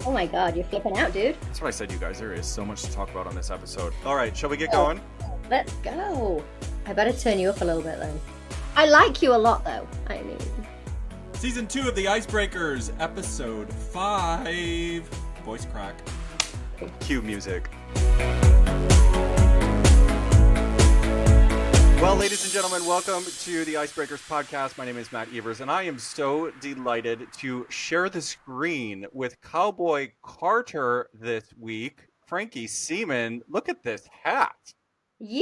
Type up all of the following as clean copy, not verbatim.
Oh my god, you're flipping out, dude. That's what I said, you guys. There is so much to talk about on this episode. All right, shall we get Oh, going? let's go. I better turn you up a little bit then. I like you a lot though. I mean, Season 2 of The Icebreakers, Episode 5. Voice crack. Cue music. Well, ladies and gentlemen, welcome to the Icebreakers podcast. My name is Matt Evers, and I am so delighted to share the screen with Cowboy Carter this week. Frankie Seaman, look at this hat. yeehaw!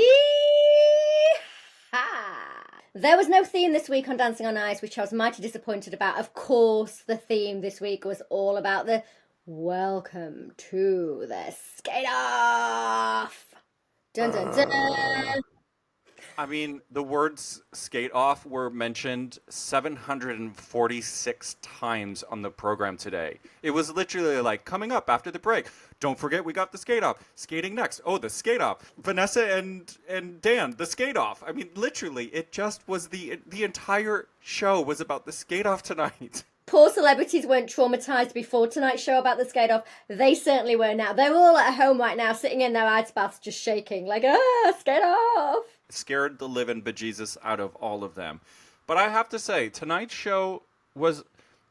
There was no theme this week on Dancing on Ice, which I was mighty disappointed about. Of course, the theme this week was all about the welcome to the skate off. Dun dun dun. I mean, the words skate off were mentioned 746 times on the program today. It was literally like, coming up after the break. Don't forget, we got the skate off. Skating next. Oh, the skate off. Vanessa and Dan, the skate off. I mean, literally, it just was the entire show was about the skate off tonight. Poor celebrities weren't traumatized before tonight's show about the skate off. They certainly were now. They're all at home right now, sitting in their ice baths, just shaking, like, skate off. Scared the living bejesus out of all of them. But I have to say, tonight's show was,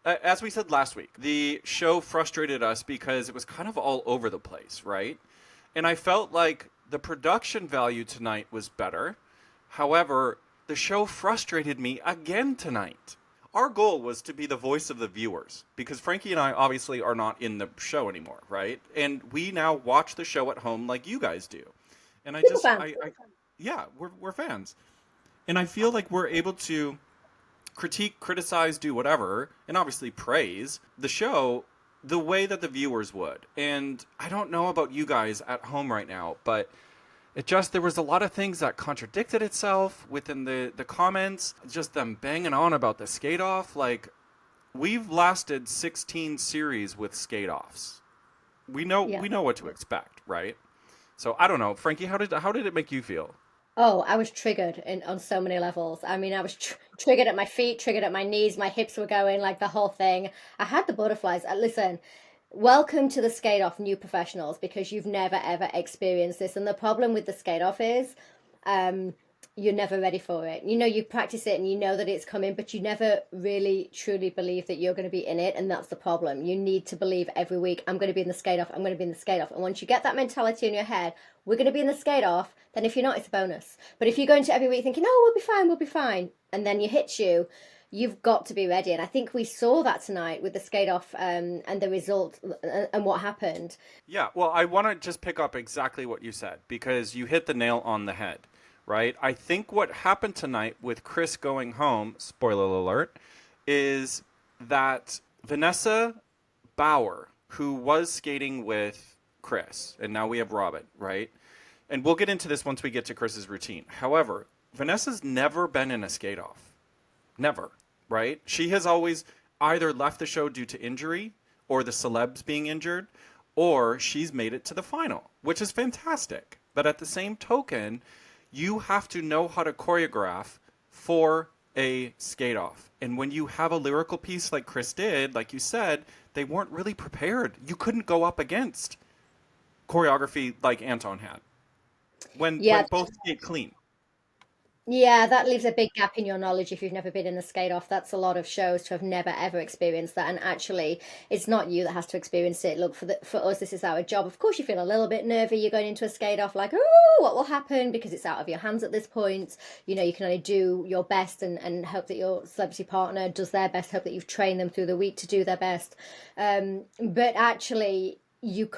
as we said last week, the show frustrated us because it was kind of all over the place, right? And I felt like the production value tonight was better. However, the show frustrated me again tonight. Our goal was to be the voice of the viewers because Frankie and I obviously are not in the show anymore, right? And we now watch the show at home like you guys do. And I Super just, fans. yeah, we're fans. And I feel like we're able to critique, criticize, do whatever, and obviously praise the show the way that the viewers would. And I don't know about you guys at home right now, but there was a lot of things that contradicted itself within the comments, just them banging on about the skate off. Like, we've lasted 16 series with skate offs. We know what to expect, right? So I don't know, Frankie, how did it make you feel? Oh, I was triggered on so many levels. I mean, I was triggered at my feet, triggered at my knees, my hips were going, like the whole thing. I had the butterflies. Listen, welcome to the skate off, new professionals, because you've never ever experienced this. And the problem with the skate off is, you're never ready for it. You know, you practice it and you know that it's coming, but you never really truly believe that you're going to be in it. And that's the problem. You need to believe every week, I'm going to be in the skate off, I'm going to be in the skate off. And once you get that mentality in your head, we're going to be in the skate off, then if you're not, it's a bonus. But if you go into every week thinking, oh, we'll be fine, and then you hit you've got to be ready. And I think we saw that tonight with the skate off and the result and what happened. Yeah, well, I want to just pick up exactly what you said because you hit the nail on the head, right? I think what happened tonight with Chris going home, spoiler alert, is that Vanessa Bauer, who was skating with Chris, and now we have Robin, right? And we'll get into this once we get to Chris's routine. However, Vanessa's never been in a skate off. Never, right? She has always either left the show due to injury or the celebs being injured, or she's made it to the final, which is fantastic. But at the same token, you have to know how to choreograph for a skate off. And when you have a lyrical piece like Chris did, like you said, they weren't really prepared. You couldn't go up against choreography like Anton had when Yeah, both skate clean. Yeah, that leaves a big gap in your knowledge if you've never been in the skate off. That's a lot of shows to have never ever experienced that. And actually, it's not you that has to experience it. Look, for us, this is our job. Of course, you feel a little bit nervy. You're going into a skate off like, oh, what will happen? Because it's out of your hands at this point. You know, you can only do your best and hope that your celebrity partner does their best, hope that you've trained them through the week to do their best. But actually, you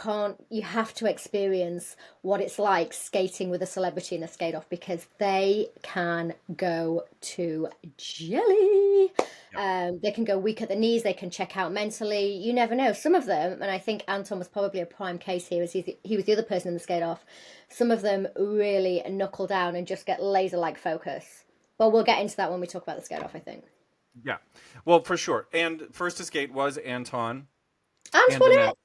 have to experience what it's like skating with a celebrity in a skate off because they can go to jelly. They can go weak at the knees, they can check out mentally. You never know. Some of them, and I think Anton was probably a prime case here, as he was the other person in the skate off. Some of them really knuckle down and just get laser like focus. But we'll get into that when we talk about the skate off, I think. Yeah, well, for sure. And first to skate was Anton and Antoinette. Annette.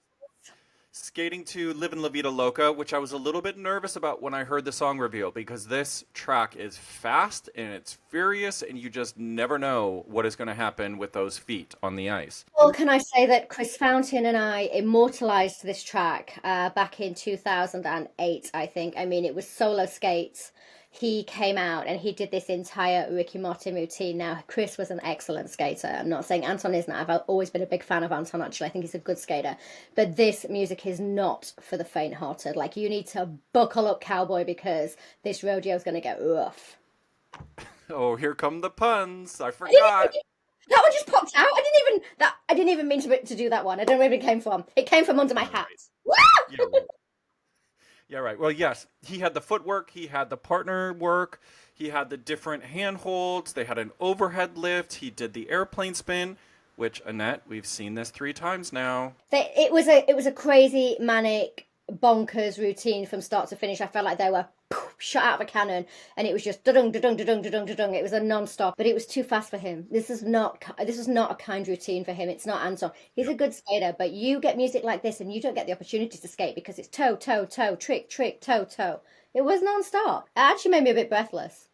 skating to Livin' La Vida Loca, which I was a little bit nervous about when I heard the song reveal, because this track is fast and it's furious, and you just never know what is going to happen with those feet on the ice. Well, can I say that Chris Fountain and I immortalized this track back in 2008, I think. I mean, it was solo skates. He came out and he did this entire Ricky Martin routine. Now, Chris was an excellent skater. I'm not saying Anton isn't. I've always been a big fan of Anton, actually. I think he's a good skater. But this music is not for the faint-hearted. Like, you need to buckle up, cowboy, because this rodeo is going to get rough. Oh, here come the puns. I forgot. That one just popped out. I didn't even mean to do that one. I don't know where it came from. It came from under my hat. Yeah, right. Yeah, right. Well, yes, he had the footwork, he had the partner work, he had the different handholds, they had an overhead lift, he did the airplane spin, which, Annette, we've seen this 3 times now. It was a crazy, manic, bonkers routine from start to finish. I felt like they were shot out of a cannon, and it was just da-dung, da-dung, da-dung, da-dung, da-dung. It was a non-stop, but it was too fast for him. This is not a kind routine for him. It's not Anton. He's a good skater, but you get music like this and you don't get the opportunity to skate because it's toe, toe, toe, trick, trick, toe, toe. It was non-stop. It actually made me a bit breathless.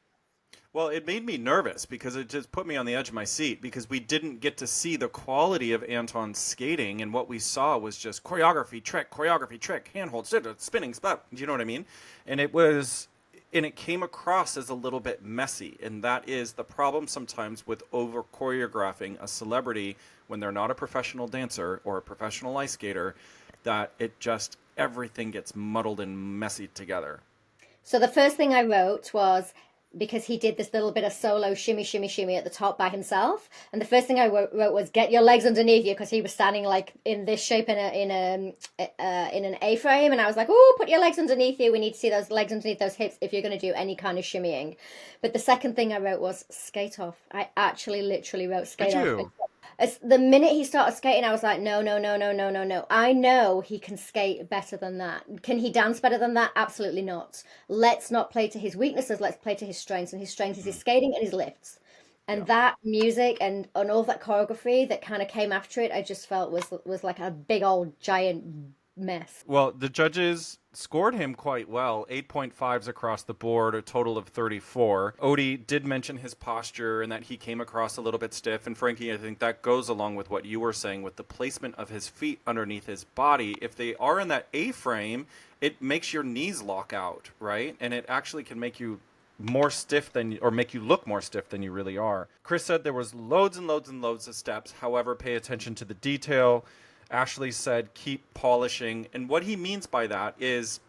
Well, it made me nervous because it just put me on the edge of my seat because we didn't get to see the quality of Anton's skating, and what we saw was just choreography, trick, handhold, spinning, spot. Do you know what I mean? And it came across as a little bit messy, and that is the problem sometimes with over choreographing a celebrity when they're not a professional dancer or a professional ice skater, that it just everything gets muddled and messy together. So the first thing I wrote was, because he did this little bit of solo shimmy, shimmy, shimmy at the top by himself. And the first thing I wrote was, get your legs underneath you, because he was standing like in this shape in an A-frame. And I was like, oh, put your legs underneath you. We need to see those legs underneath those hips if you're going to do any kind of shimmying. But the second thing I wrote was skate off. I actually literally wrote skate off. The minute he started skating, I was like, no. I know he can skate better than that. Can he dance better than that? Absolutely not. Let's not play to his weaknesses. Let's play to his strengths. And his strength is his skating and his lifts. And that music and all that choreography that kind of came after it, I just felt was like a big old giant mess. Well, the judges scored him quite well, 8.5s across the board, a total of 34. Odie did mention his posture and that he came across a little bit stiff. And Frankie, I think that goes along with what you were saying with the placement of his feet underneath his body. If they are in that A-frame, it makes your knees lock out, right? And it actually can make you more stiff make you look more stiff than you really are. Chris said there was loads and loads and loads of steps. However, pay attention to the detail. Ashley said, keep polishing. And what he means by that is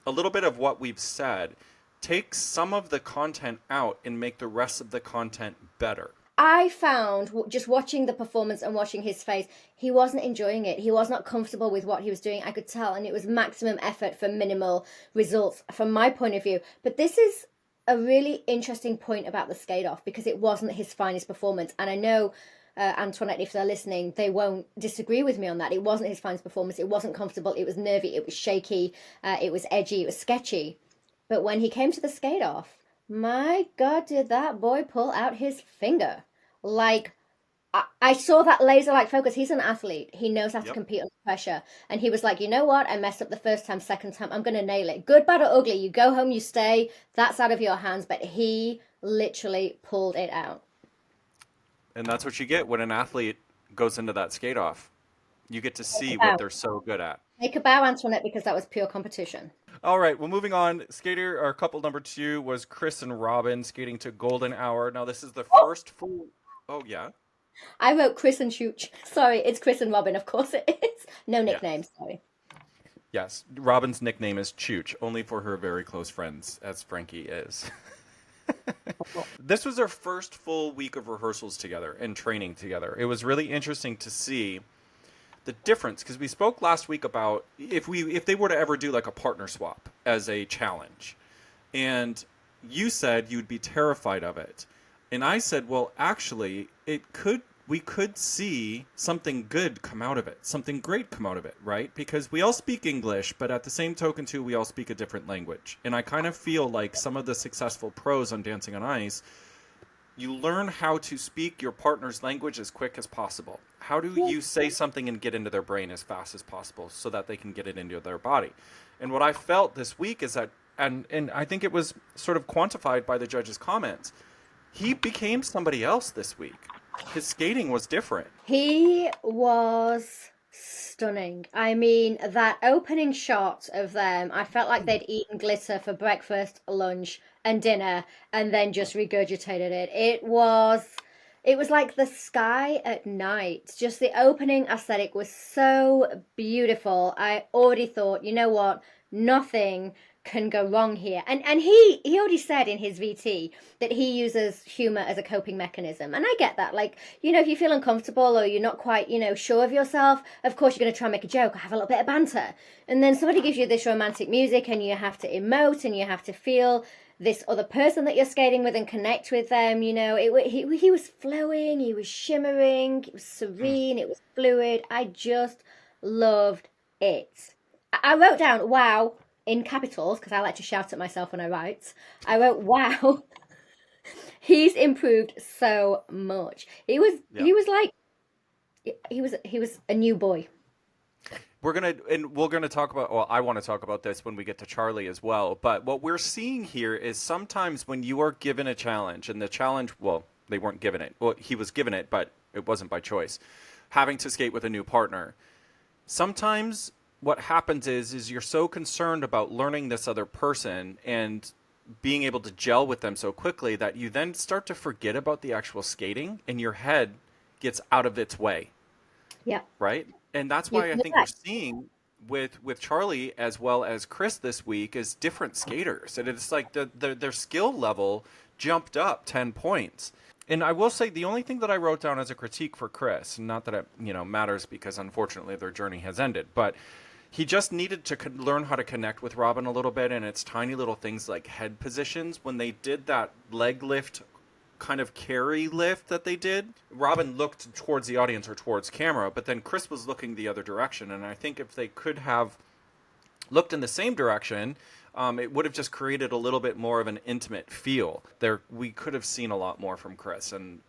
a little bit of what we've said. Take some of the content out and make the rest of the content better. I found, just watching the performance and watching his face, he wasn't enjoying it. He was not comfortable with what he was doing. I could tell, and it was maximum effort for minimal results from my point of view. But this is a really interesting point about the skate off, because it wasn't his finest performance. And I know Antoinette, if they're listening, they won't disagree with me on that. It wasn't his finest performance. It wasn't comfortable. It was nervy. It was shaky. It was edgy. It was sketchy. But when he came to the skate off, my God, did that boy pull out his finger. Like, I saw that laser-like focus. He's an athlete. He knows how to compete under pressure. And he was like, you know what? I messed up the first time, second time. I'm going to nail it. Good, bad, or ugly. You go home, you stay. That's out of your hands. But he literally pulled it out. And that's what you get when an athlete goes into that skate off. You get to see what they're so good at. Take a bow, Antoinette, because that was pure competition. All right, well, moving on. Couple number 2 was Chris and Robin skating to Golden Hour. Now, this is the first full... Oh, yeah? I wrote Chris and Chooch. Sorry, it's Chris and Robin, of course it is. No nicknames, sorry. Yes, Robin's nickname is Chooch, only for her very close friends, as Frankie is. This was our first full week of rehearsals together and training together. It was really interesting to see the difference, because we spoke last week about if they were to ever do like a partner swap as a challenge, and you said you'd be terrified of it, and I said, well, actually, we could see something good come out of it, something great come out of it, right? Because we all speak English, but at the same token, too, we all speak a different language. And I kind of feel like some of the successful pros on Dancing on Ice You learn how to speak your partner's language as quick as possible. How do you say something and get into their brain as fast as possible so that they can get it into their body? And what I felt this week is that, and I think it was sort of quantified by the judge's comments, he became somebody else this week. His skating was different. He was stunning. I mean, that opening shot of them, I felt like they'd eaten glitter for breakfast, lunch, and dinner, and then just regurgitated it. It was like the sky at night. Just the opening aesthetic was so beautiful. I already thought, you know what? Nothing can go wrong here. And he already said in his VT that he uses humor as a coping mechanism. And I get that. Like, if you feel uncomfortable or you're not quite, sure of yourself, of course you're going to try and make a joke or have a little bit of banter. And then somebody gives you this romantic music and you have to emote and you have to feel this other person that you're skating with and connect with them. He was flowing, he was shimmering, it was serene, it was fluid. I just loved it. I wrote down wow in capitals because I like to shout at myself when I write. I wrote wow. He's improved so much. He was a new boy. We're gonna talk about. Well, I want to talk about this when we get to Charlie as well. But what we're seeing here is sometimes when you are given a challenge, and the challenge, well, they weren't given it. Well, he was given it, but it wasn't by choice. Having to skate with a new partner. Sometimes what happens is you're so concerned about learning this other person and being able to gel with them so quickly that you then start to forget about the actual skating, and your head gets out of its way. Yeah. Right? And that's why I think we're seeing with Charlie as well as Chris this week is different skaters. And it's like their skill level jumped up 10 points. And I will say the only thing that I wrote down as a critique for Chris, not that it matters because unfortunately their journey has ended, but he just needed to learn how to connect with Robin a little bit, and it's tiny little things like head positions. When they did that leg lift kind of carry lift that they did, Robin looked towards the audience or towards camera, but then Chris was looking the other direction. And I think if they could have looked in the same direction, it would have just created a little bit more of an intimate feel. We could have seen a lot more from Chris, and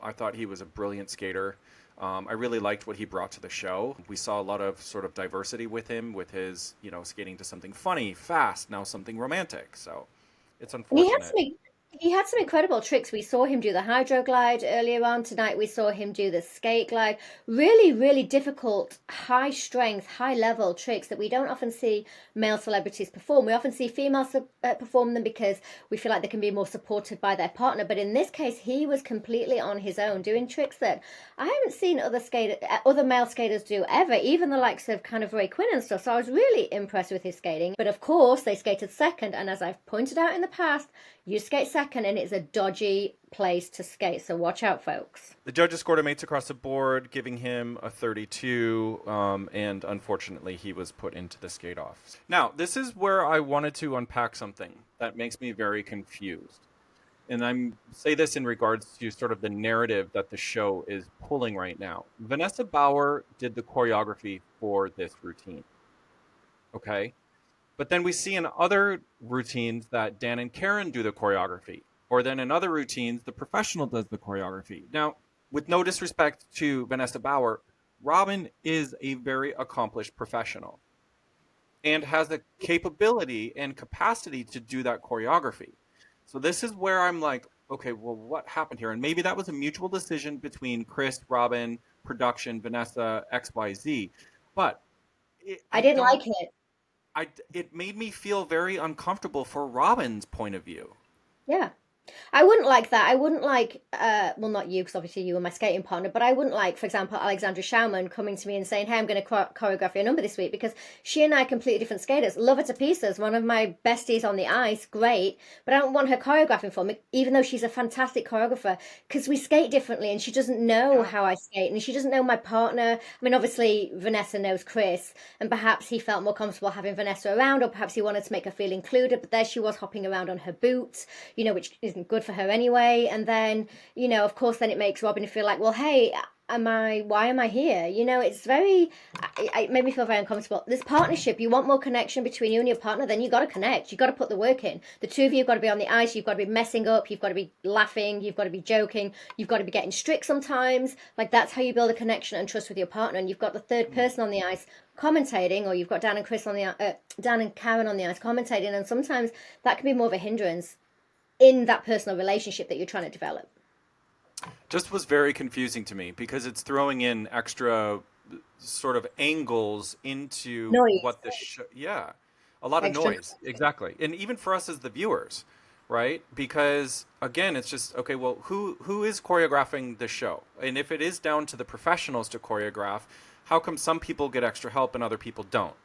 I thought he was a brilliant skater. I really liked what he brought to the show. We saw a lot of sort of diversity with him, with his skating to something funny, fast, now something romantic. So it's unfortunate. He had some incredible tricks. We saw him do the hydro glide earlier on tonight. We saw him do the skate glide. Really, really difficult, high strength, high level tricks that we don't often see male celebrities perform. We often see females perform them because we feel like they can be more supported by their partner. But in this case, he was completely on his own, doing tricks that I haven't seen other male skaters do ever, even the likes of kind of Ray Quinn and stuff. So I was really impressed with his skating. But of course, they skated second. And as I've pointed out in the past, you skate second and it's a dodgy place to skate. So watch out, folks. The judges scored him 8s across the board, giving him a 32, and unfortunately he was put into the skate off. Now, this is where I wanted to unpack something that makes me very confused. And I say this in regards to sort of the narrative that the show is pulling right now. Vanessa Bauer did the choreography for this routine. Okay? But then we see in other routines that Dan and Karen do the choreography. Or then in other routines, the professional does the choreography. Now, with no disrespect to Vanessa Bauer, Robin is a very accomplished professional and has the capability and capacity to do that choreography. So this is where I'm like, okay, well, what happened here? And maybe that was a mutual decision between Chris, Robin, production, Vanessa, XYZ. But I didn't like it. It made me feel very uncomfortable for Robin's point of view. Yeah. I wouldn't like that. I wouldn't like, well, not you, because obviously you were my skating partner, but I wouldn't like, for example, Alexandra Schauman coming to me and saying, hey, I'm going to choreograph your number this week, because she and I are completely different skaters. Love her to pieces. One of my besties on the ice. Great. But I don't want her choreographing for me, even though she's a fantastic choreographer, because we skate differently and she doesn't know how I skate and she doesn't know my partner. I mean, obviously Vanessa knows Chris, and perhaps he felt more comfortable having Vanessa around, or perhaps he wanted to make her feel included, but there she was hopping around on her boots, which isn't good for her anyway. And then, of course, then it makes Robin feel like, well, hey, why am I here? You know, it's very, it made me feel very uncomfortable. This partnership, you want more connection between you and your partner, then you got to connect. You got to put the work in. The two of you have got to be on the ice. You've got to be messing up. You've got to be laughing. You've got to be joking. You've got to be getting strict sometimes. Like that's how you build a connection and trust with your partner. And you've got the third person on the ice commentating, or you've got Dan and Chris on the Dan and Karen on the ice commentating, and sometimes that can be more of a hindrance in that personal relationship that you're trying to develop. Just was very confusing to me because it's throwing in extra sort of angles into Noise, what the show. Yeah, a lot of extra. noise. Exactly. And even for us as the viewers, right? Because again, it's just okay, well, who is choreographing the show? And if it is down to the professionals to choreograph, how come some people get extra help and other people don't?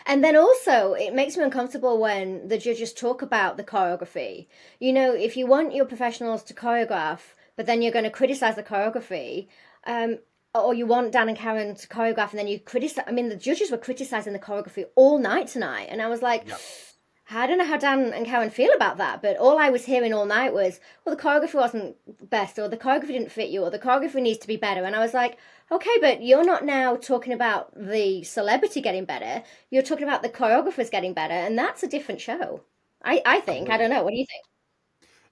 And then also, it makes me uncomfortable when the judges talk about the choreography. You know, if you want your professionals to choreograph, but then you're going to criticize the choreography, um, or you want Dan and Karen to choreograph, and then you criticize. I mean, the judges were criticizing the choreography all night tonight, and I was like, Yeah. I don't know how Dan and Karen feel about that, but all I was hearing all night was, well, the choreography wasn't best, or the choreography didn't fit you, or the choreography needs to be better. And I was like, okay, but you're not now talking about the celebrity getting better. You're talking about the choreographers getting better, and that's a different show. I think. I Completely. don't know. What do you think?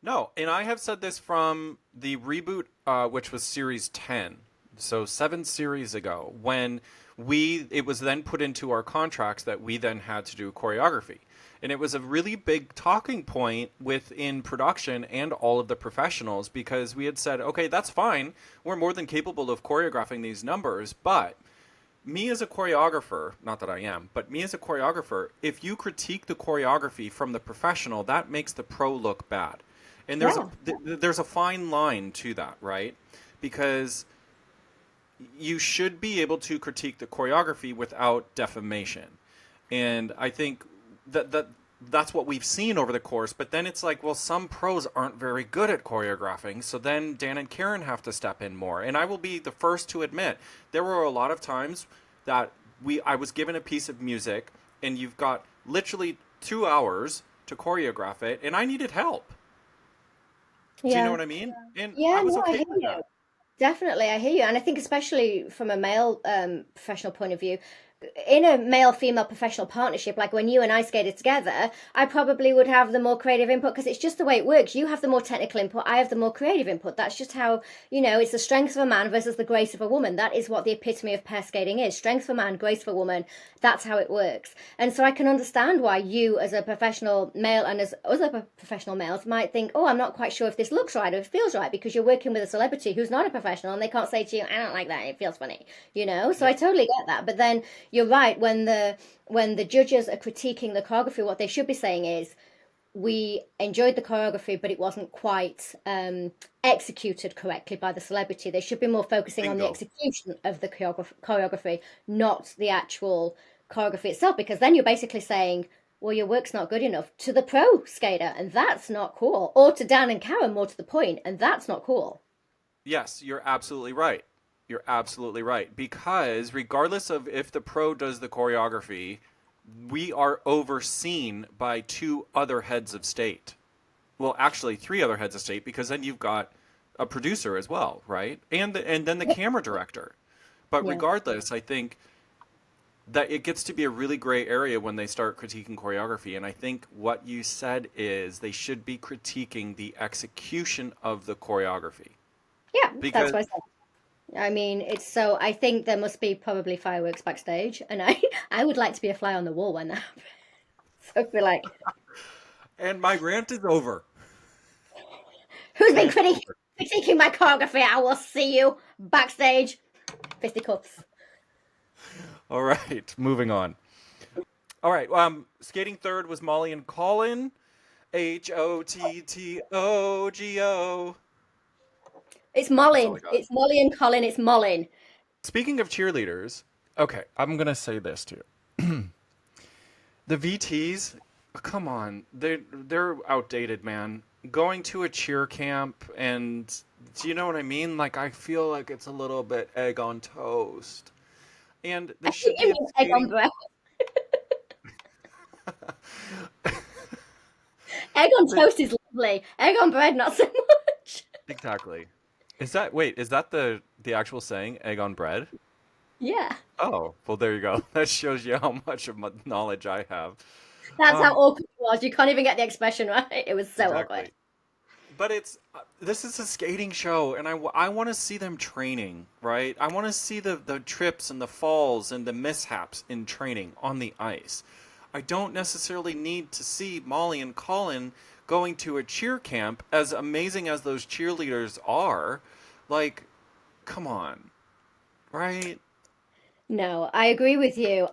No, and I have said this from the reboot, which was series 10, so 7 series ago, when it was then put into our contracts that we then had to do choreography. And it was a really big talking point within production and all of the professionals because we had said, okay, that's fine. We're more than capable of choreographing these numbers, but me as a choreographer, not that I am, but me as a choreographer, if you critique the choreography from the professional, that makes the pro look bad. And Yeah. there's a fine line to that, right? Because you should be able to critique the choreography without defamation. And I think that's what we've seen over the course, but then it's like, well, some pros aren't very good at choreographing, so then Dan and Karen have to step in more. And I will be the first to admit there were a lot of times that I was given a piece of music and you've got literally 2 hours to choreograph it and I needed help. Do you know Yeah. what I mean? And Yeah, I was no, I okay hear with you. that. Definitely, I hear you. And I think especially from a male professional point of view, in a male-female professional partnership, like when you and I skated together, I probably would have the more creative input because it's just the way it works. You have the more technical input, I have the more creative input. That's just how, it's the strength of a man versus the grace of a woman. That is what the epitome of pair skating is. Strength for a man, grace for a woman. That's how it works. And so I can understand why you, as a professional male and as other professional males, might think, oh, I'm not quite sure if this looks right or if it feels right because you're working with a celebrity who's not a professional and they can't say to you, I don't like that, it feels funny. So I Yeah. totally get that. But then you're right, when the judges are critiquing the choreography, what they should be saying is, we enjoyed the choreography, but it wasn't quite executed correctly by the celebrity. They should be more focusing on the Bingo. execution of the choreography, not the actual choreography itself, because then you're basically saying, well, your work's not good enough to the pro skater, and that's not cool. Or to Dan and Karen, more to the point, and that's not cool. Yes, you're absolutely right. You're absolutely right. Because regardless of if the pro does the choreography, we are overseen by two other heads of state. Well, actually, three other heads of state, because then you've got a producer as well, right? And then the camera director. But Yeah. regardless, I think that it gets to be a really gray area when they start critiquing choreography. And I think what you said is they should be critiquing the execution of the choreography. Yeah, that's Because what I said. I mean, it's so. I think there must be probably fireworks backstage, and I would like to be a fly on the wall when that happens. So I feel like, and my rant is over. who's been Rant over. critiquing my choreography? I will see you backstage. Fisticuffs. All right, moving on. All right, skating third was Molly and Colin. Hotttogo. It's That's all I Mollin. got. It's Molly and Colin. It's Mollin. Speaking of cheerleaders, okay, I'm gonna say this too. The VTs, come on, they're outdated, man. Going to a cheer camp and do you know what I mean? Like I feel like it's a little bit egg on toast. And I they think should you be mean egg on skating. bread. Egg on the- toast is lovely. Egg on bread, not so much. exactly. Is that the actual saying, egg on bread? Yeah. Oh, well, there you go. That shows you how much of my knowledge I have. That's how Um, awkward it was. You can't even get the expression right. It was so awkward. exactly. But it's this is a skating show, and I want to see them training, right? I want to see the trips and the falls and the mishaps in training on the ice. I don't necessarily need to see Molly and Colin going to a cheer camp, as amazing as those cheerleaders are. Like, come on, right? No, I agree with you.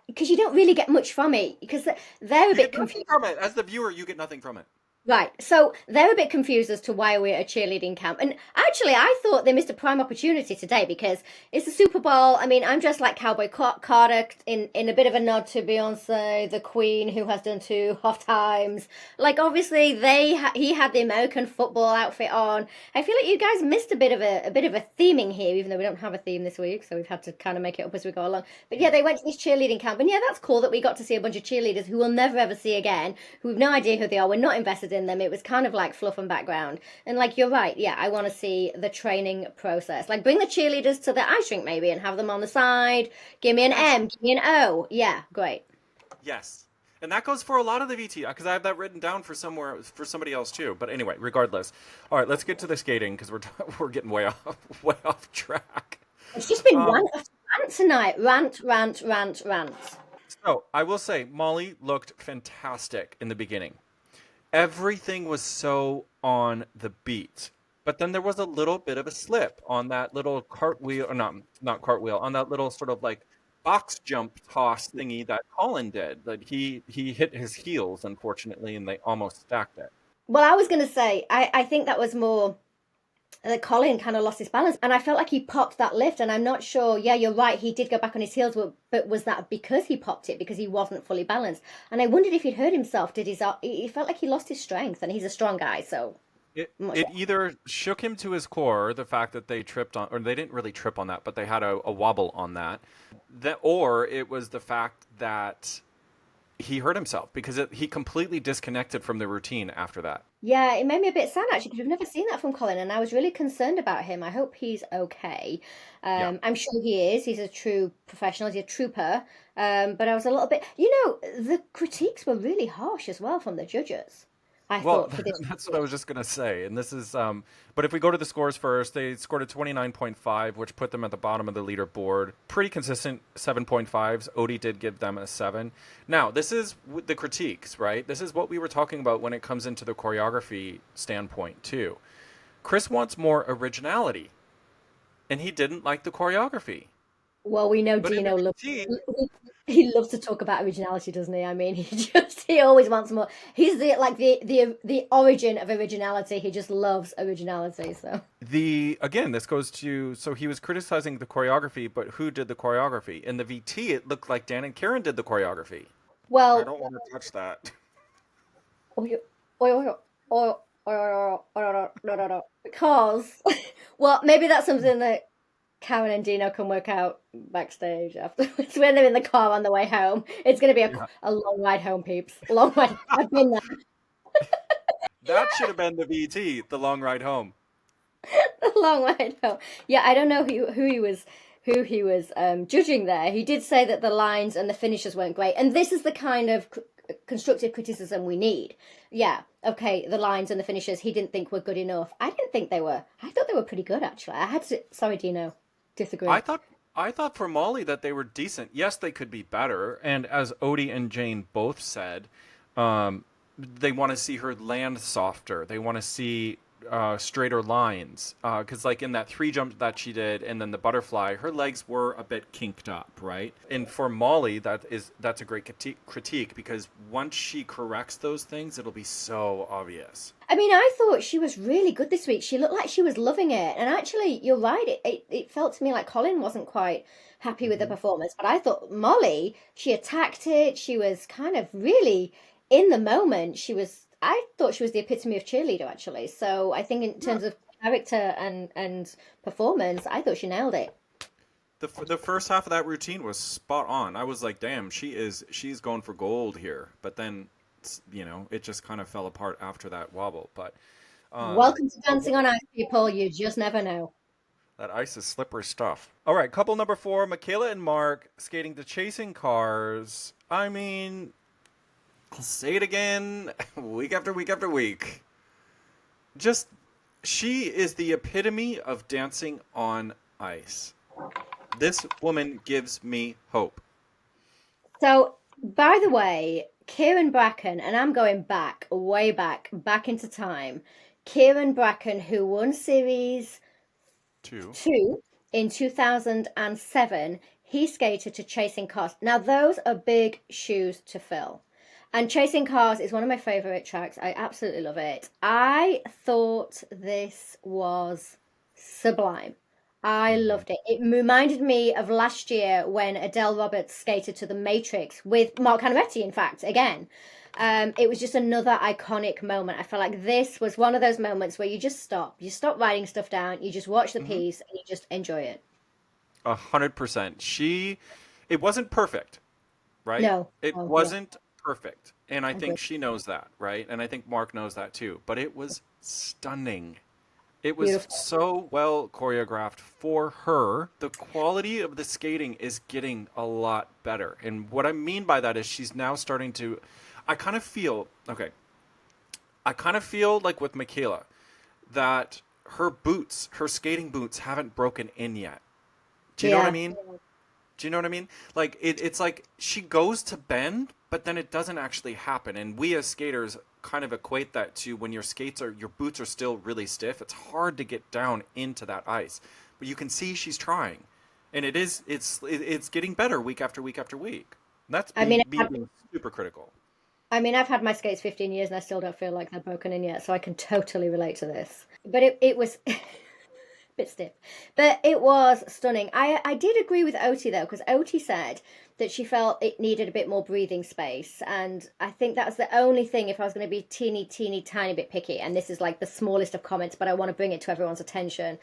Because you don't really get much from it because they're a You bit get nothing confused. from it. As the viewer, you get nothing from it. Right, so they're a bit confused as to why we're at a cheerleading camp. And actually, I thought they missed a prime opportunity today because it's the Super Bowl. I mean, I'm dressed like Cowboy Carter in a bit of a nod to Beyonce, the Queen, who has done 2 half times. Like, obviously, he had the American football outfit on. I feel like you guys missed a bit of a theming here, even though we don't have a theme this week, so we've had to kind of make it up as we go along. But yeah, they went to this cheerleading camp, and yeah, that's cool that we got to see a bunch of cheerleaders who we'll never ever see again, who have no idea who they are. We're not invested in them. It was kind of like fluff and background. And like you're right, yeah, I want to see the training process. Like bring the cheerleaders to the ice rink maybe and have them on the side. Give me an Yes. M, give me an O. Yeah, great. Yes. And that goes for a lot of the VT because I have that written down for somewhere for somebody else too. But anyway, regardless. All right, let's get to the skating because we're getting way off track. It's just been Um, rant after rant tonight. Rant, rant, rant, rant. so I will say Molly looked fantastic in the beginning. Everything was so on the beat. But then there was a little bit of a slip on that little cartwheel, or not cartwheel, on that little sort of like box jump toss thingy that Colin did. That he hit his heels, unfortunately, and they almost stacked it. Well, I was going to say, I think that was more that Colin kind of lost his balance, and I felt like he popped that lift, and I'm not sure. Yeah, you're right. He did go back on his heels, but was that because he popped it because he wasn't fully balanced? And I wondered if he'd hurt himself. Did his? He felt like he lost his strength, and he's a strong guy, so I'm not It sure. either shook him to his core, the fact that they tripped on, or they didn't really trip on that, but they had a wobble on that, or it was the fact that he hurt himself because he completely disconnected from the routine after that. Yeah, it made me a bit sad actually because we've never seen that from Colin, and I was really concerned about him. I hope he's okay. Yeah. I'm sure he is. He's a true professional. He's a trooper. But I was a little bit, the critiques were really harsh as well from the judges. I Well, thought for this. that's what I was just gonna say, and this is. But if we go to the scores first, they scored a 29.5, which put them at the bottom of the leaderboard. Pretty consistent 7.5s. Odie did give them a 7. Now, this is the critiques, right? This is what we were talking about when it comes into the choreography standpoint too. Chris wants more originality, and he didn't like the choreography. Well, we know But in the Dino loves VT, he loves to talk about originality, doesn't he? I mean, he always wants more. He's the origin of originality. He just loves originality. So the again, this goes to so he was criticizing the choreography, but who did the choreography? In the VT, it looked like Dan and Karen did the choreography. I well, don't want to touch that. Oyo, oyo, oyo, oyo, oyo, no, because well, maybe that's something that Karen and Dino can work out backstage afterwards when they're in the car on the way home. It's going to be Yeah. a long ride home, peeps. A long ride. I've been there. That should have been the VT, the long ride home. A long ride home. Yeah, I don't know who he was judging there. He did say that the lines and the finishes weren't great, and this is the kind of constructive criticism we need. Yeah, okay, the lines and the finishes he didn't think were good enough. I didn't think they were. I thought they were pretty good actually. I had to. Sorry, Dino. I Disagree. thought I thought for Molly that they were decent. Yes, they could be better, and as Odie and Jane both said, they want to see her land softer. They want to see straighter lines. Because, like in that 3 jump that she did, and then the butterfly, her legs were a bit kinked up, right? And for Molly, that's a great critique because once she corrects those things, it'll be so obvious. I mean, I thought she was really good this week. She looked like she was loving it. And actually, you're right. It felt to me like Colin wasn't quite happy with the Hmm. performance. But I thought Molly, she attacked it. She was kind of really in the moment. I thought she was the epitome of cheerleader, actually. So I think in Yeah. terms of character and performance, I thought she nailed it. The first half of that routine was spot on. I was like, damn, she's going for gold here. But then, it just kind of fell apart after that wobble. But Welcome to But Dancing on Ice, people. You just never know. that ice is slippery stuff. All right, couple number 4, Michaela and Mark skating to Chasing Cars. I mean, I'll say it again, week after week after week. Just, she is the epitome of dancing on ice. This woman gives me hope. So, by the way, Kieran Bracken, and I'm going back, way back, back into time. Kieran Bracken, who won Series 2. 2 in 2007, he skated to Chasing Cars. Now, those are big shoes to fill. And Chasing Cars is one of my favorite tracks. I absolutely love it. I thought this was sublime. I Mhm. loved it. It reminded me of last year when Adele Roberts skated to The Matrix with Mark Hanaretti, in fact, again. It was just another iconic moment. I felt like this was one of those moments where you just stop. You stop writing stuff down, you just watch the Mhm. piece, and you just enjoy it. 100%. It wasn't perfect, right? No. It Oh, yeah, wasn't perfect. And I I agree. think she knows that, right? And I think Mark knows that too. But it was stunning. It was Beautiful. so well choreographed for her. The quality of the skating is getting a lot better. And what I mean by that is she's now starting to. I kind of feel. Okay. I kind of feel like with Michaela that her skating boots haven't broken in yet. Do you know what I Yeah. mean? Do you know what I mean? Like it's like she goes to bend, but then it doesn't actually happen. And we as skaters kind of equate that to when your boots are still really stiff. It's hard to get down into that ice. But you can see she's trying, and it's getting better week after week after week. And that's I mean, me being super critical. I've had my skates 15 years and I still don't feel like they're broken in yet, so I can totally relate to this. But it was a bit stiff. But it was stunning. I did agree with Oti though, because Oti said that she felt it needed a bit more breathing space. And I think that was the only thing, if I was going to be teeny tiny bit picky, and this is like the smallest of comments, but I want to bring it to everyone's attention,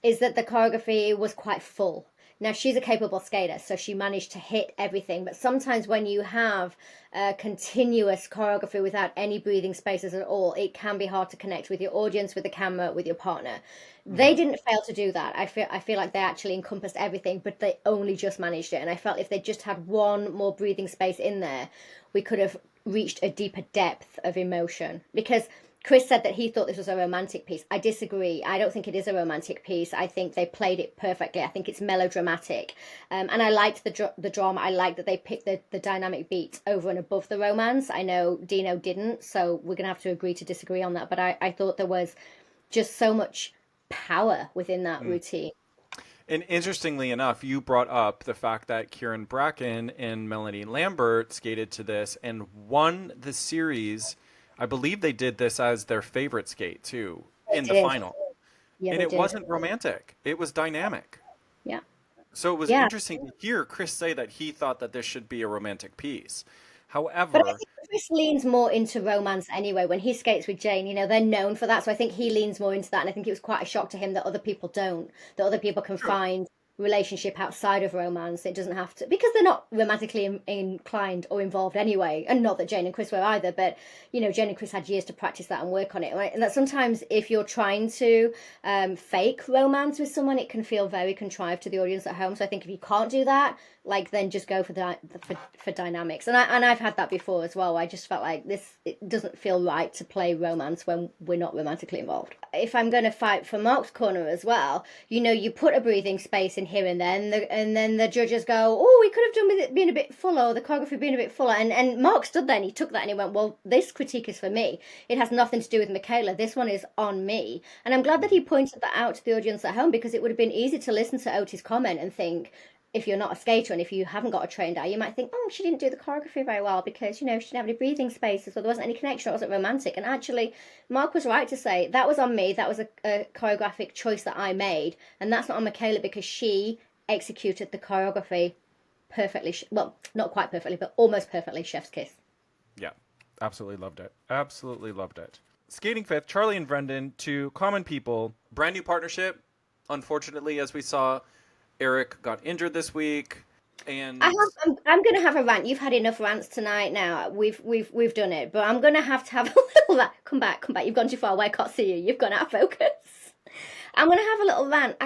is that the choreography was quite full. Now she's a capable skater, so she managed to hit everything. But sometimes when you have continuous choreography without any breathing spaces at all, it can be hard to connect with your audience, with the camera, with your partner. They Hmm. didn't fail to do that. I feel like they actually encompassed everything, but they only just managed it. And I felt if they just had one more breathing space in there, we could have reached a deeper depth of emotion. Because Chris said that he thought this was a romantic piece. I disagree. I don't think it is a romantic piece. I think they played it perfectly. I think it's melodramatic, and I liked the drama. I liked that they picked the dynamic beats over and above the romance. I know Dino didn't, so we're gonna have to agree to disagree on that. But I thought there was just so much power within that routine. And interestingly enough, you brought up the fact that Kieran Bracken and Melanie Lambert skated to this and won the series. I believe they did this as their favorite skate too They in the did. final. Yeah, And they it did. wasn't romantic. It was dynamic. Yeah. So it was Yeah. interesting to hear Chris say that he thought that this should be a romantic piece. But I However, think Chris leans more into romance anyway. When he skates with Jane, they're known for that. So I think he leans more into that. And I think it was quite a shock to him that other people don't, that other people can true. find relationship outside of romance. It doesn't have to, because they're not romantically inclined or involved anyway. And not that Jane and Chris were either, but, Jane and Chris had years to practice that and work on it. Right? And that sometimes if you're trying to fake romance with someone, it can feel very contrived to the audience at home. So I think if you can't do that, like then just go for for dynamics. And I've had that before as well. I just felt like it doesn't feel right to play romance when we're not romantically involved. If I'm going to fight for Mark's corner as well, you put a breathing space in here and then, and then the judges go, oh, we could have done with it being a bit fuller, or the choreography being a bit fuller. And Mark stood there and he took that and he went, well, this critique is for me. It has nothing to do with Michaela. This one is on me. And I'm glad that he pointed that out to the audience at home, because it would have been easy to listen to Otis' comment and think, if you're not a skater and if you haven't got a trained eye, you might think, oh, she didn't do the choreography very well because, she didn't have any breathing spaces, or there wasn't any connection, or it wasn't romantic. And actually, Mark was right to say that was on me. That was a choreographic choice that I made. And that's not on Michaela, because she executed the choreography perfectly. Well, not quite perfectly, but almost perfectly. Chef's kiss. Yeah, absolutely loved it. Absolutely loved it. Skating fifth, Charlie and Brendan to Common People. Brand new partnership. Unfortunately, as we saw, Eric got injured this week. I And have. I'm going to have a rant. You've had enough rants tonight. Now we've done it, but I'm going to have a little rant. Come back, come back. You've gone too far away. I can't see you. You've gone out of focus. I'm going to have a little rant.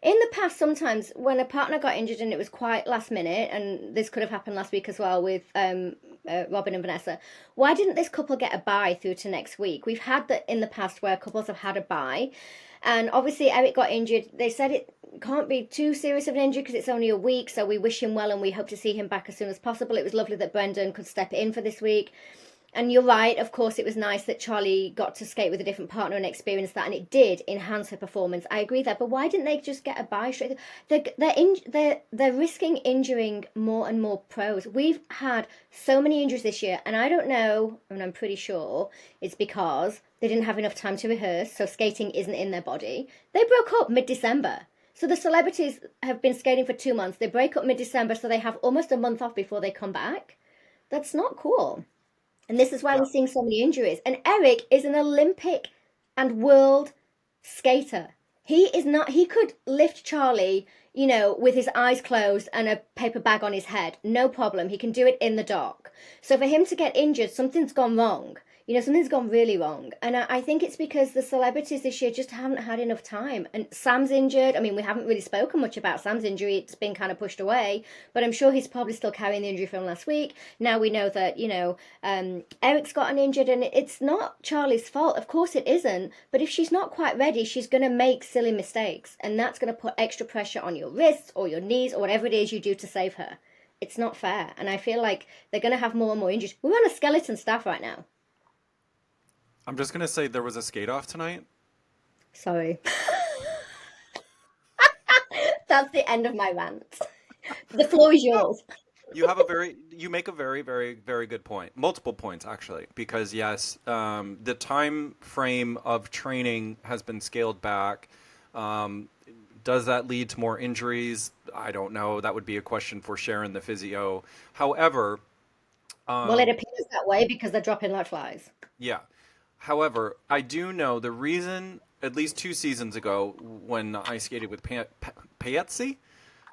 In the past, sometimes when a partner got injured and it was quite last minute, and this could have happened last week as well with Robin and Vanessa. Why didn't this couple get a bye through to next week? We've had that in the past where couples have had a bye, and obviously Eric got injured. They said it can't be too serious of an injury because it's only a week, so we wish him well and we hope to see him back as soon as possible. It was lovely that Brendan could step in for this week. And you're right, of course, it was nice that Charlie got to skate with a different partner and experience that, and it did enhance her performance. I agree there, but why didn't they just get a bye straight? They're risking injuring more and more pros. We've had so many injuries this year, and I don't know, and I'm pretty sure it's because they didn't have enough time to rehearse, so skating isn't in their body. They broke up mid-December. So the celebrities have been skating for 2 months. They break up mid-December, so they have almost a month off before they come back. That's not cool. And this is why yeah, we're seeing so many injuries. And Eric is an Olympic and world skater. He is not, he could lift Charlie, with his eyes closed and a paper bag on his head. No problem. He can do it in the dark. So for him to get injured, something's gone wrong. Something's gone really wrong. And I think it's because the celebrities this year just haven't had enough time. And Sam's injured. I mean, we haven't really spoken much about Sam's injury. It's been kind of pushed away. But I'm sure he's probably still carrying the injury from last week. Now we know that, Eric's gotten injured and it's not Charlie's fault. Of course it isn't. But if she's not quite ready, she's going to make silly mistakes. And that's going to put extra pressure on your wrists or your knees or whatever it is you do to save her. It's not fair. And I feel like they're going to have more and more injuries. We're on a skeleton staff right now. I'm just gonna say there was a skate off tonight. Sorry. That's the end of my rant. The floor is No, yours. you make a very, very, very good point. Multiple points actually, because yes, the time frame of training has been scaled back. Um, does that lead to more injuries? I don't know. That would be a question for Sharon, the physio. However, Well, it um, appears that way because they're dropping like flies. yeah. However, I do know the reason, at least 2 seasons ago, when I skated with Patsy.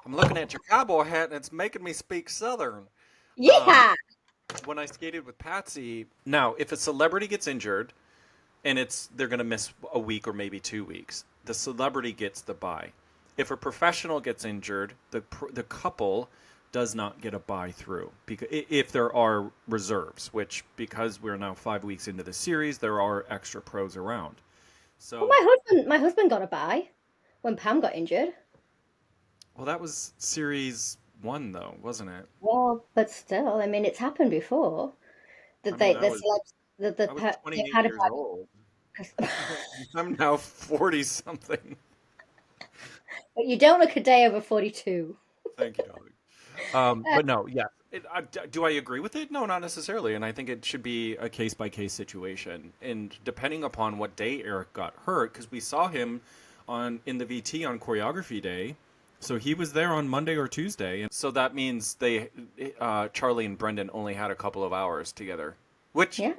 I'm looking at your cowboy hat and it's making me speak Southern. Um, Yeah. when I skated with Patsy, now if a celebrity gets injured and they're going to miss a week or maybe 2 weeks, the celebrity gets the bye. If a professional gets injured, the couple does not get a bye through because if there are reserves, which because we're now 5 weeks into the series, there are extra pros around. Well, So, my husband got a bye when Pam got injured. well, that was series one, though, wasn't it? Well, but still, I mean, it's happened before I that mean, the celebs, I was they've 28 had a years old. bye. I'm now 40 something. But you don't look a day over 42. Thank you, darling. But no, yeah. Do I agree with it? No, not necessarily. And I think it should be a case by case situation. And depending upon what day Eric got hurt, because we saw him in the VT on choreography day, so he was there on Monday or Tuesday, and so that means Charlie and Brendan only had a couple of hours together. Which, Yeah.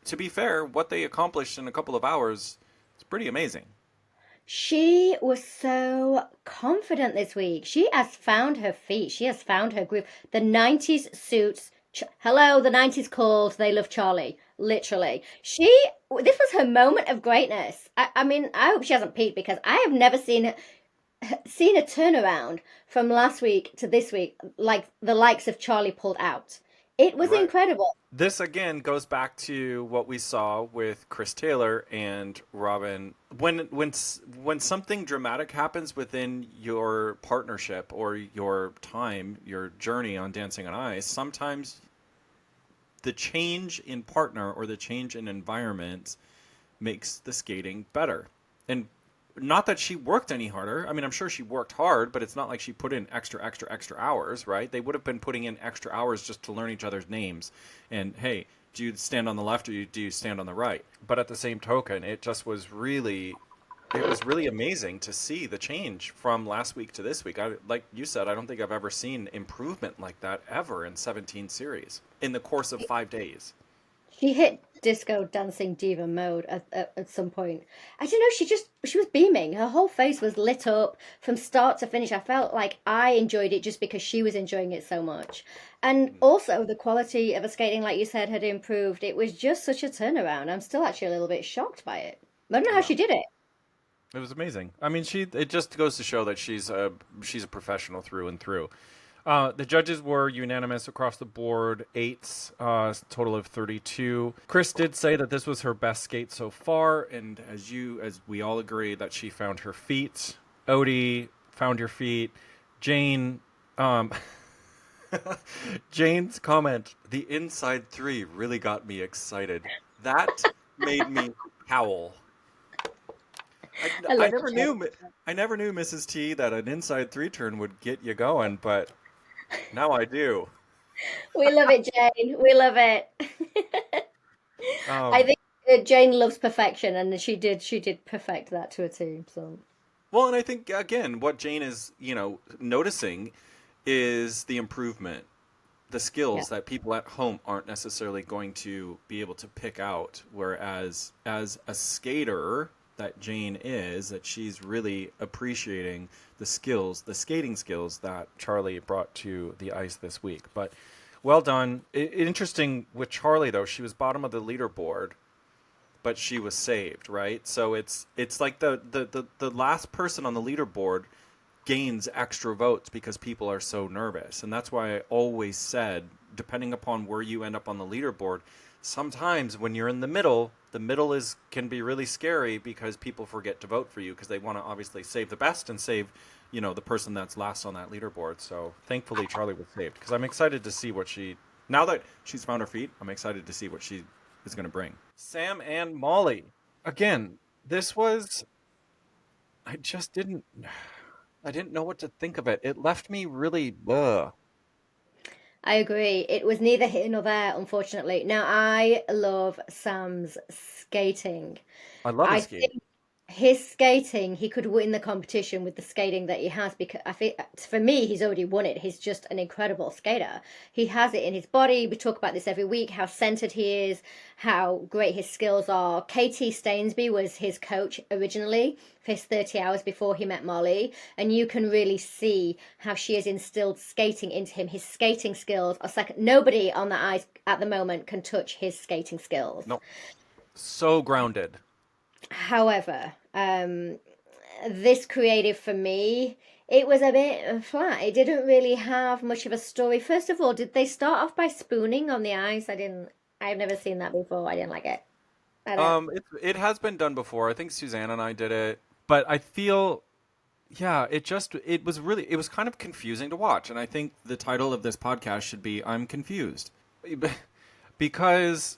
to be fair, what they accomplished in a couple of hours is pretty amazing. She was so confident this week. She has found her feet. She has found her groove. The 90s suits. Hello, the 90s called They Love Charlie. Literally. This was her moment of greatness. I mean, I hope she hasn't peaked because I have never seen a turnaround from last week to this week like the likes of Charlie pulled out. It was Right. incredible. This again goes back to what we saw with Chris Taylor and Robin. When something dramatic happens within your partnership or your time, your journey on Dancing on Ice, sometimes the change in partner or the change in environment makes the skating better. And not that she worked any harder. I mean, I'm sure she worked hard, but it's not like she put in extra hours, right? They would have been putting in extra hours just to learn each other's names. And hey, do you stand on the left or do you stand on the right? But at the same token, it was really amazing to see the change from last week to this week. Like you said, I don't think I've ever seen improvement like that ever in 17 series in the course of 5 days. She hit disco dancing diva mode at some point. I don't know, she was beaming. Her whole face was lit up from start to finish. I felt like I enjoyed it just because she was enjoying it so much. And also the quality of her skating, like you said, had improved. It was just such a turnaround. I'm still actually a little bit shocked by it. I don't know how Yeah. she did it. It was amazing. I mean, it just goes to show that she's a professional through and through. The judges were unanimous across the board, eights, total of 32. Chris did say that this was her best skate so far, and as we all agree, that she found her feet. Odie found your feet. Jane, Jane's comment, the inside three really got me excited. That made me howl. I I love never Jane. knew I never knew Mrs. T that an inside three turn would get you going, but now I do. We love it, Jane. We love it. I Um, think Jane loves perfection, and she did perfect that to a T. So well, and I think again, what Jane is, noticing is the improvement, the yeah, skills that people at home aren't necessarily going to be able to pick out. Whereas, as a skater that Jane is, that she's really appreciating the skills, the skating skills that Charlie brought to the ice this week. But well done. Interesting with Charlie though, she was bottom of the leaderboard, but she was saved, right? So it's like the last person on the leaderboard gains extra votes because people are so nervous. And that's why I always said, depending upon where you end up on the leaderboard, sometimes when you're in the middle is can be really scary because people forget to vote for you because they want to obviously save the best and save, the person that's last on that leaderboard. So thankfully Charlie was saved because I'm excited to see what now that she's found her feet, I'm excited to see what she is going to bring. Sam and Molly. Again, this was I just didn't I didn't know what to think of it. It left me really ugh. I agree. It was neither here nor there, unfortunately. Now, I love Sam's skating. I love his I skate. think his skating, he could win the competition with the skating that he has because I think for me, he's already won it. He's just an incredible skater. He has it in his body. We talk about this every week, how centered he is, how great his skills are. KT Stainsby was his coach originally for his 30 hours before he met Molly, and you can really see how she has instilled skating into him. His skating skills are second. Nobody on the ice at the moment can touch his skating skills. No, so grounded. However, this creative for me, it was a bit flat. It didn't really have much of a story. First of all, did they start off by spooning on the ice? I've never seen that before. I didn't like it. I don't. It has been done before. I think Suzanne and I did it, but I feel yeah, it was kind of confusing to watch, and I think the title of this podcast should be "I'm Confused," because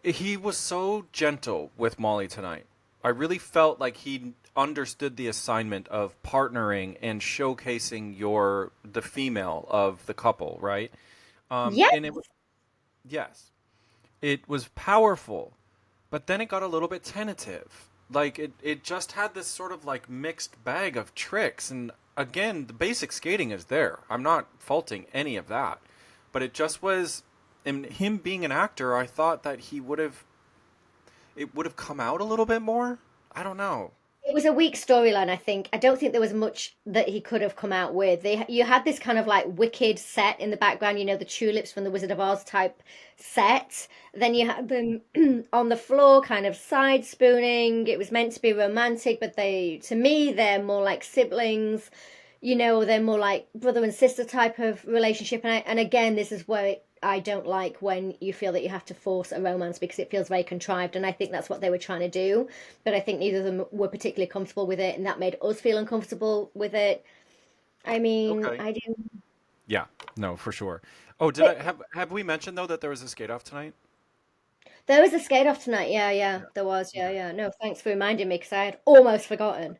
he was so gentle with Molly tonight. I really felt like he understood the assignment of partnering and showcasing the female of the couple, right? Yeah, And it was yes, it was powerful, but then it got a little bit tentative. Like it just had this sort of like mixed bag of tricks, and again, the basic skating is there. I'm not faulting any of that, but it just was. And him being an actor, I thought that it would have come out a little bit more. I don't know. it was a weak storyline, I think. I don't think there was much that he could have come out with. You had this kind of like wicked set in the background, the tulips from the Wizard of Oz type set. Then you had them on the floor, kind of side spooning. It was meant to be romantic, but to me, they're more like siblings. They're more like brother and sister type of relationship. And again, this is where I don't like when you feel that you have to force a romance because it feels very contrived. And I think that's what they were trying to do. But I think neither of them were particularly comfortable with it. And that made us feel uncomfortable with it. I mean, Okay. I didn't. Yeah, no, for sure. Oh, did I have we mentioned though that there was a skate off tonight? There was a skate off tonight. Yeah, yeah, Yeah. there was. Yeah, Okay. yeah. No, thanks for reminding me because I had almost forgotten.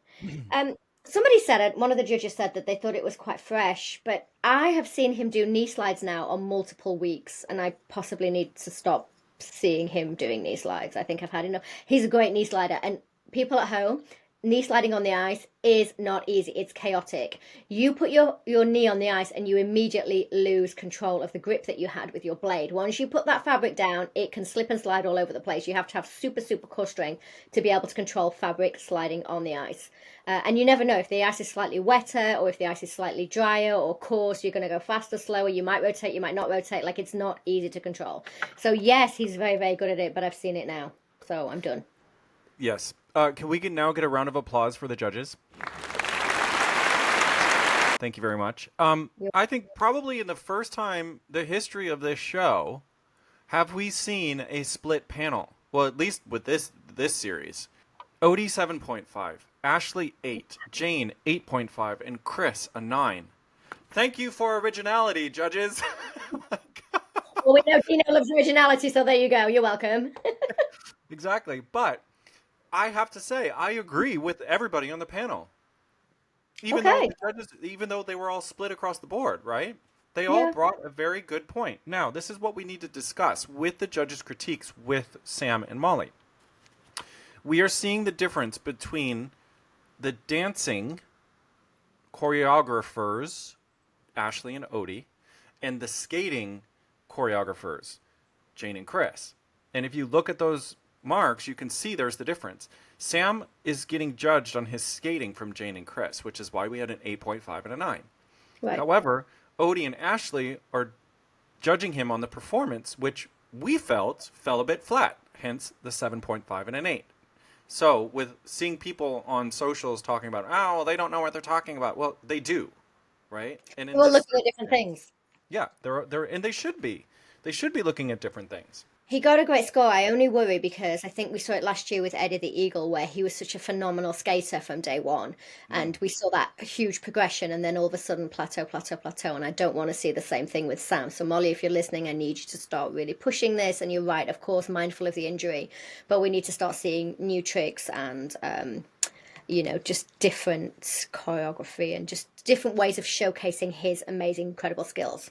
Somebody said it. One of the judges said that they thought it was quite fresh, but I have seen him do knee slides now on multiple weeks, and I possibly need to stop seeing him doing knee slides. I think I've had enough. He's a great knee slider, and people at home, knee sliding on the ice is not easy. It's chaotic. You put your knee on the ice and you immediately lose control of the grip that you had with your blade. Once you put that fabric down, it can slip and slide all over the place. You have to have super, super core strength to be able to control fabric sliding on the ice. And you never know if the ice is slightly wetter or if the ice is slightly drier or coarse, you're going to go faster, slower. You might rotate, you might not rotate. Like, it's not easy to control. So yes, he's very, very good at it, but I've seen it now. So I'm done. Yes. Can we now get a round of applause for the judges? Thank you very much. I think probably in the first time the history of this show have we seen a split panel. Well, at least with this series. Odie 7.5, Ashley 8, Jane 8.5, and Chris a 9. Thank you for originality, judges. Well, we know Dino loves originality, so there you go. You're welcome. Exactly. But I have to say, I agree with everybody on the panel. Even though the judges, even though they were all split across the board, right? They all brought a very good point. Now, this is what we need to discuss with the judges' critiques with Sam and Molly. We are seeing the difference between the dancing choreographers, Ashley and Odie, and the skating choreographers, Jane and Chris. And if you look at those marks, you can see there's the difference. Sam is getting judged on his skating from Jane and Chris, which is why we had an 8.5 and a 9. Right. However, Odie and Ashley are judging him on the performance, which we felt fell a bit flat, hence the 7.5 and an 8. So with seeing people on socials talking about, oh, they don't know what they're talking about. Well, they do, right? And we're looking at different things. Yeah, they're and they should be. They should be looking at different things. He got a great score. I only worry because I think we saw it last year with Eddie the Eagle, where he was such a phenomenal skater from day one. And we saw that huge progression and then all of a sudden plateau. And I don't want to see the same thing with Sam. So Molly, if you're listening, I need you to start really pushing this. And you're right, of course, mindful of the injury. But we need to start seeing new tricks and, just different choreography and just different ways of showcasing his amazing, incredible skills.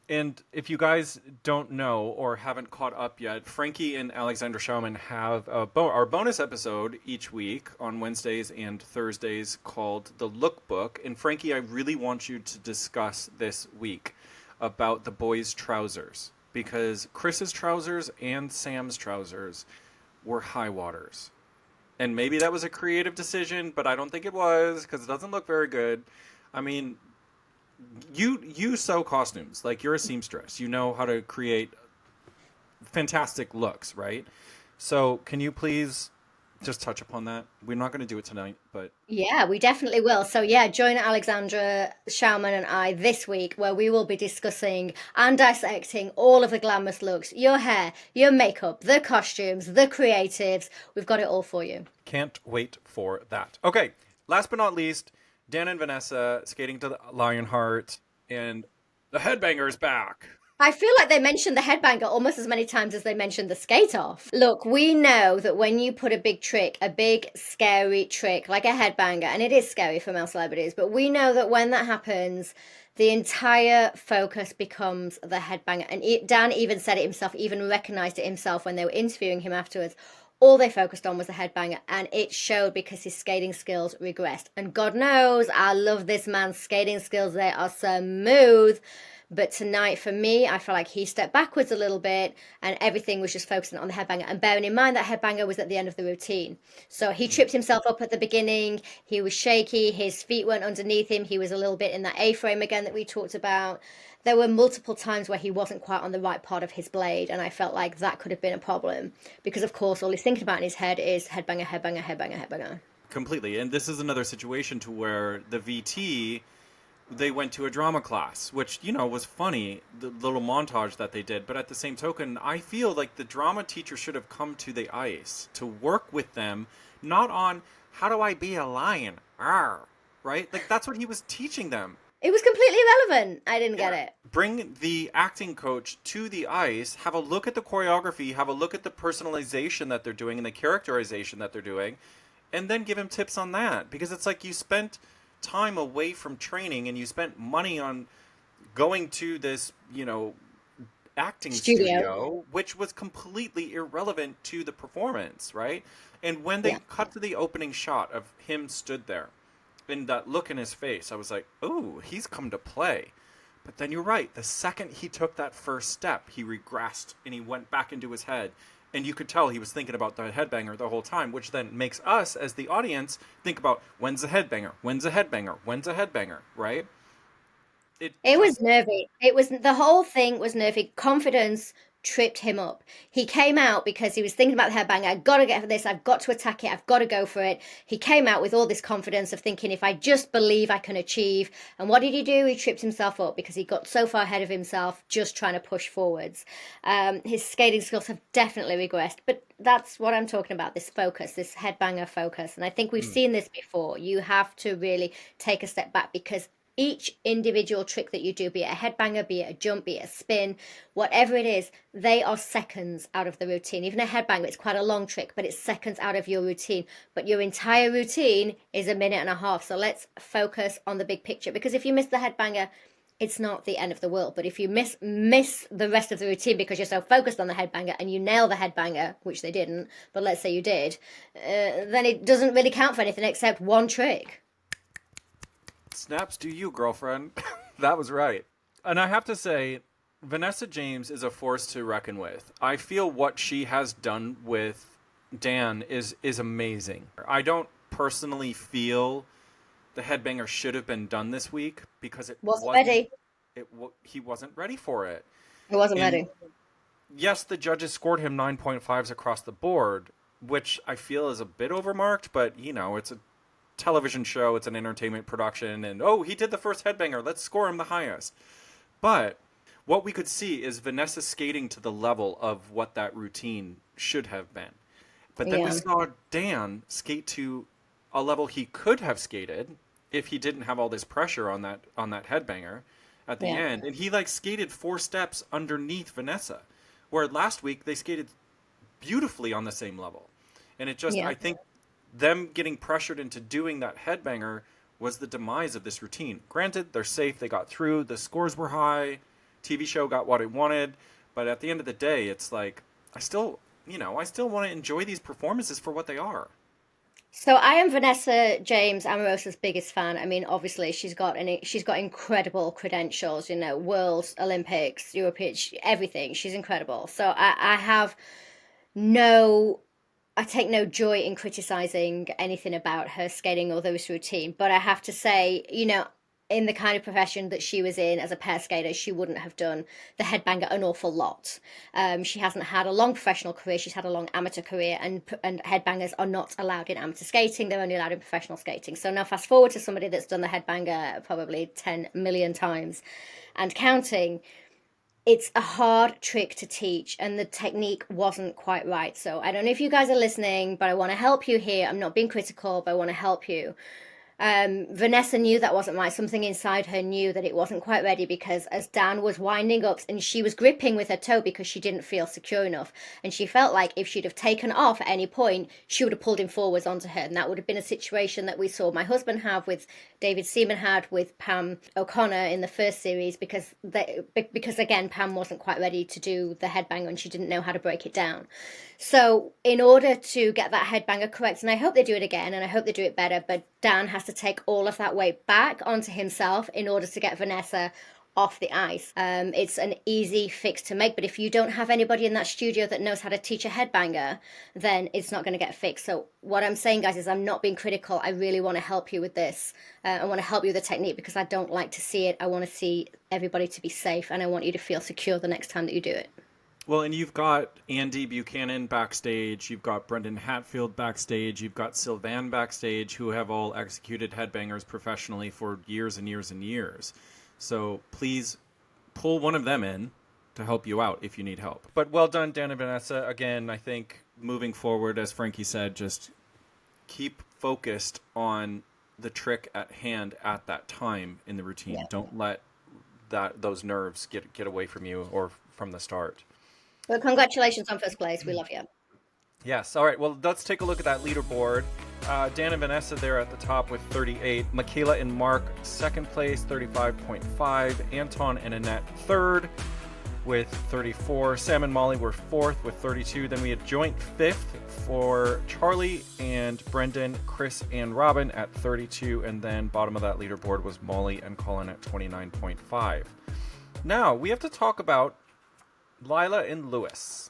And if you guys don't know or haven't caught up yet, Frankie and Alexandra Schauman have our bonus episode each week on Wednesdays and Thursdays called The Lookbook. And Frankie, I really want you to discuss this week about the boys' trousers, because Chris's trousers and Sam's trousers were high waters. And maybe that was a creative decision, but I don't think it was, because it doesn't look very good. I mean, you sew costumes, like you're a seamstress. You know how to create fantastic looks, right? So can you please just touch upon that? We're not going to do it tonight, but... Yeah, we definitely will. So yeah, join Alexandra Schauman and I this week, where we will be discussing and dissecting all of the glamorous looks, your hair, your makeup, the costumes, the creatives. We've got it all for you. Can't wait for that. Okay, last but not least, Dan and Vanessa skating to the Lionheart, and the headbanger's back. I feel like they mentioned the headbanger almost as many times as they mentioned the skate off. Look, we know that when you put a big trick, a big scary trick like a headbanger, and it is scary for male celebrities, but we know that when that happens, the entire focus becomes the headbanger. And Dan even said it himself, even recognized it himself when they were interviewing him afterwards. All they focused on was the headbanger, and it showed because his skating skills regressed. And God knows, I love this man's skating skills. They are smooth. But tonight, for me, I felt like he stepped backwards a little bit, and everything was just focusing on the headbanger. And bearing in mind that headbanger was at the end of the routine. So he tripped himself up at the beginning. He was shaky. His feet weren't underneath him. He was a little bit in that A-frame again that we talked about. There were multiple times where he wasn't quite on the right part of his blade, and I felt like that could have been a problem because, of course, all he's thinking about in his head is headbanger, headbanger, headbanger, headbanger. Completely. And this is another situation to where the VT, they went to a drama class, which, was funny, the little montage that they did. But at the same token, I feel like the drama teacher should have come to the ice to work with them, not on how do I be a lion, right? Like, that's what he was teaching them. It was completely irrelevant. I didn't get it. Bring the acting coach to the ice, have a look at the choreography, have a look at the personalization that they're doing and the characterization that they're doing, and then give him tips on that. Because it's like you spent time away from training and you spent money on going to this, acting Studio. studio, which was completely irrelevant to the performance, right? And when they Yeah. cut to the opening shot of him stood there, and that look in his face, I was like, "Oh, he's come to play." But then you're right. The second he took that first step, he regressed and he went back into his head. And you could tell he was thinking about the headbanger the whole time, which then makes us, as the audience, think about when's the headbanger? When's the headbanger? When's the headbanger? Right? It was nervy. It was the whole thing was nervy. Confidence tripped him up. He came out because he was thinking about the headbanger. I've got to get for this. I've got to attack it. I've got to go for it. He came out with all this confidence of thinking, if I just believe, I can achieve. And what did he do? He tripped himself up because he got so far ahead of himself, just trying to push forwards. His skating skills have definitely regressed, but that's what I'm talking about, this focus, this headbanger focus. And I think we've seen this before. You have to really take a step back, because each individual trick that you do, be it a headbanger, be it a jump, be it a spin, whatever it is, they are seconds out of the routine. Even a headbanger, it's quite a long trick, but it's seconds out of your routine. But your entire routine is a minute and a half. So let's focus on the big picture, because if you miss the headbanger, it's not the end of the world. But if you miss the rest of the routine because you're so focused on the headbanger and you nail the headbanger, which they didn't, but let's say you did, then it doesn't really count for anything except one trick. Snaps to you, girlfriend. That was right. And I have to say, Vanessa James is a force to reckon with. I feel what she has done with Dan is amazing. I don't personally feel the headbanger should have been done this week because it Wasn't ready. He wasn't ready for it. It wasn't And ready. yes, the judges scored him 9.5s across the board, which I feel is a bit overmarked, but you know, it's a television show, it's an entertainment production, and oh, he did the first headbanger, let's score him the highest. But what we could see is Vanessa skating to the level of what that routine should have been. But then we Yeah. saw Dan skate to a level he could have skated if he didn't have all this pressure on that headbanger at the Yeah. end. And he like skated 4 steps underneath Vanessa. Where last week they skated beautifully on the same level. And it just, Yeah. I think them getting pressured into doing that headbanger was the demise of this routine. Granted, they're safe, they got through, the scores were high, TV show got what it wanted, but at the end of the day, it's like, I still want to enjoy these performances for what they are. So I am Vanessa James Amoroso's biggest fan. I mean, obviously she's got incredible credentials, you know, Worlds, Olympics, European, everything. She's incredible. So I take no joy in criticizing anything about her skating or this routine, but I have to say, you know, in the kind of profession that she was in as a pair skater, she wouldn't have done the headbanger an awful lot. She hasn't had a long professional career; she's had a long amateur career, and headbangers are not allowed in amateur skating; they're only allowed in professional skating. So now, fast forward to somebody that's done the headbanger probably 10 million times, and counting. It's a hard trick to teach, and the technique wasn't quite right. So I don't know if you guys are listening, but I want to help you here. I'm not being critical, but I want to help you. Vanessa knew that wasn't right. Something inside her knew that it wasn't quite ready, because as Dan was winding up and she was gripping with her toe because she didn't feel secure enough, and she felt like if she'd have taken off at any point, she would have pulled him forwards onto her, and that would have been a situation that we saw my husband have with David Seaman had with Pam O'Connor in the first series, because again, Pam wasn't quite ready to do the headbanger and she didn't know how to break it down. So in order to get that headbanger correct, and I hope they do it again and I hope they do it better, but Dan has to take all of that weight back onto himself in order to get Vanessa off the ice. It's an easy fix to make, but if you don't have anybody in that studio that knows how to teach a headbanger, then it's not going to get fixed. So what I'm saying, guys, is I'm not being critical. I really want to help you with this. I want to help you with the technique because I don't like to see it. I want to see everybody to be safe, and I want you to feel secure the next time that you do it. Well, and you've got Andy Buchanan backstage, you've got Brendan Hatfield backstage, you've got Sylvan backstage, who have all executed headbangers professionally for years and years and years. So please pull one of them in to help you out if you need help. But well done, Dan and Vanessa. Again, I think moving forward, as Frankie said, just keep focused on the trick at hand at that time in the routine. Yeah. Don't let those nerves get away from you or from the start. Well, congratulations on first place. We love you. Yes. All right. Well, let's take a look at that leaderboard. Dan and Vanessa there at the top with 38. Michaela and Mark second place, 35.5. Anton and Annette third with 34. Sam and Molly were fourth with 32. Then we had joint fifth for Charlie and Brendan, Chris and Robin at 32. And then bottom of that leaderboard was Molly and Colin at 29.5. Now, we have to talk about Lila and Lewis.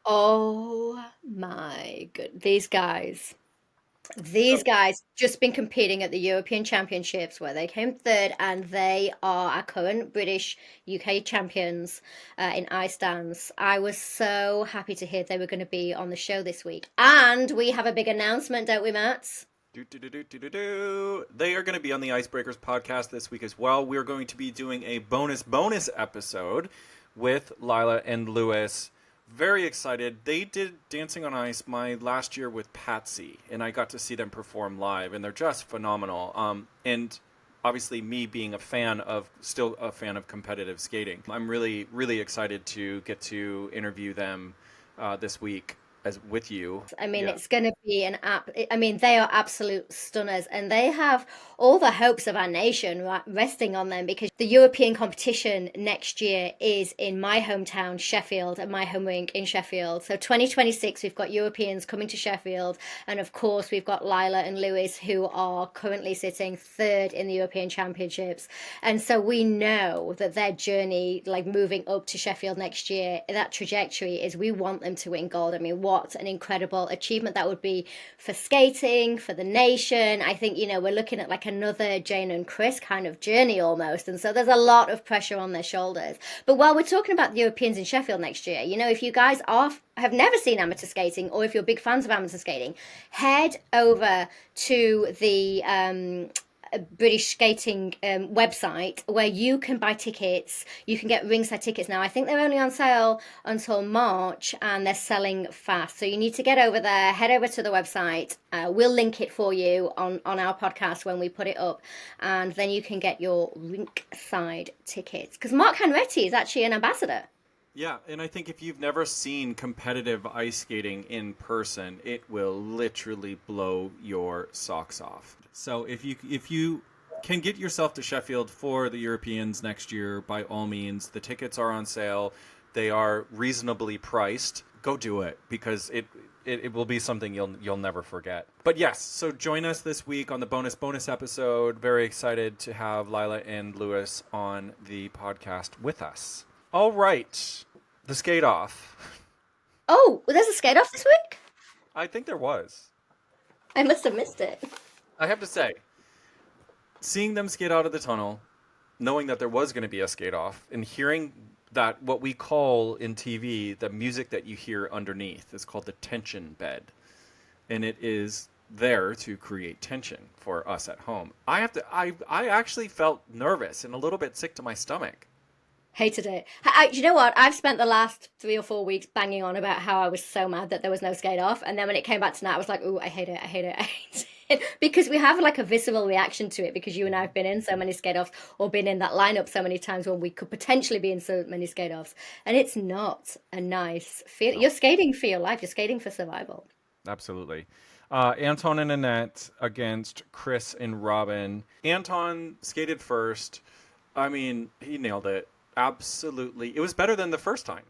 Oh my good. These guys just been competing at the European Championships where they came third, and they are our current British UK champions in ice dance. I was so happy to hear they were going to be on the show this week. And we have a big announcement, don't we, Matt? They are going to be on the Icebreakers podcast this week as well. We're going to be doing a bonus episode with Lila and Lewis. Very excited. They did Dancing on Ice my last year with Patsy, and I got to see them perform live, and they're just phenomenal. And obviously, me being still a fan of competitive skating, I'm really, really excited to get to interview them this week with you. I mean, it's going to be they are absolute stunners, and they have all the hopes of our nation resting on them, because the European competition next year is in my hometown, Sheffield, at my home rink in Sheffield. So 2026, we've got Europeans coming to Sheffield, and of course, we've got Lila and Lewis, who are currently sitting third in the European Championships. And so we know that their journey, like moving up to Sheffield next year, that trajectory is we want them to win gold. I mean, what an incredible achievement that would be for skating, for the nation. I think, we're looking at like another Jane and Chris kind of journey almost. And so there's a lot of pressure on their shoulders. But while we're talking about the Europeans in Sheffield next year, if you guys have never seen amateur skating, or if you're big fans of amateur skating, head over to the British skating website where you can buy tickets. You can get ringside tickets now. I think they're only on sale until March, and they're selling fast. So you need to get over there, head over to the website. We'll link it for you on our podcast when we put it up, and then you can get your ringside tickets, because Mark Henretti is actually an ambassador. Yeah, and I think if you've never seen competitive ice skating in person, it will literally blow your socks off. So if you can get yourself to Sheffield for the Europeans next year, by all means, the tickets are on sale. They are reasonably priced. Go do it, because it will be something you'll never forget. But yes, so join us this week on the bonus episode. Very excited to have Lila and Lewis on the podcast with us. All right, the skate off. Oh, well, there's a skate off this week? I think there was. I must have missed it. I have to say, seeing them skate out of the tunnel, knowing that there was going to be a skate off, and hearing that what we call in TV, the music that you hear underneath is called the tension bed. And it is there to create tension for us at home. I actually felt nervous and a little bit sick to my stomach. Hated it. You know what? I've spent the last 3 or 4 weeks banging on about how I was so mad that there was no skate off. And then when it came back tonight, I was like, ooh, I hate it. Because we have like a visceral reaction to it, because you and I have been in so many skate offs, or been in that lineup so many times when we could potentially be in so many skate offs. And it's not a nice feeling. You're skating for your life. You're skating for survival. Absolutely. Anton and Annette against Chris and Robin. Anton skated first. I mean, he nailed it. Absolutely. It was better than the first time.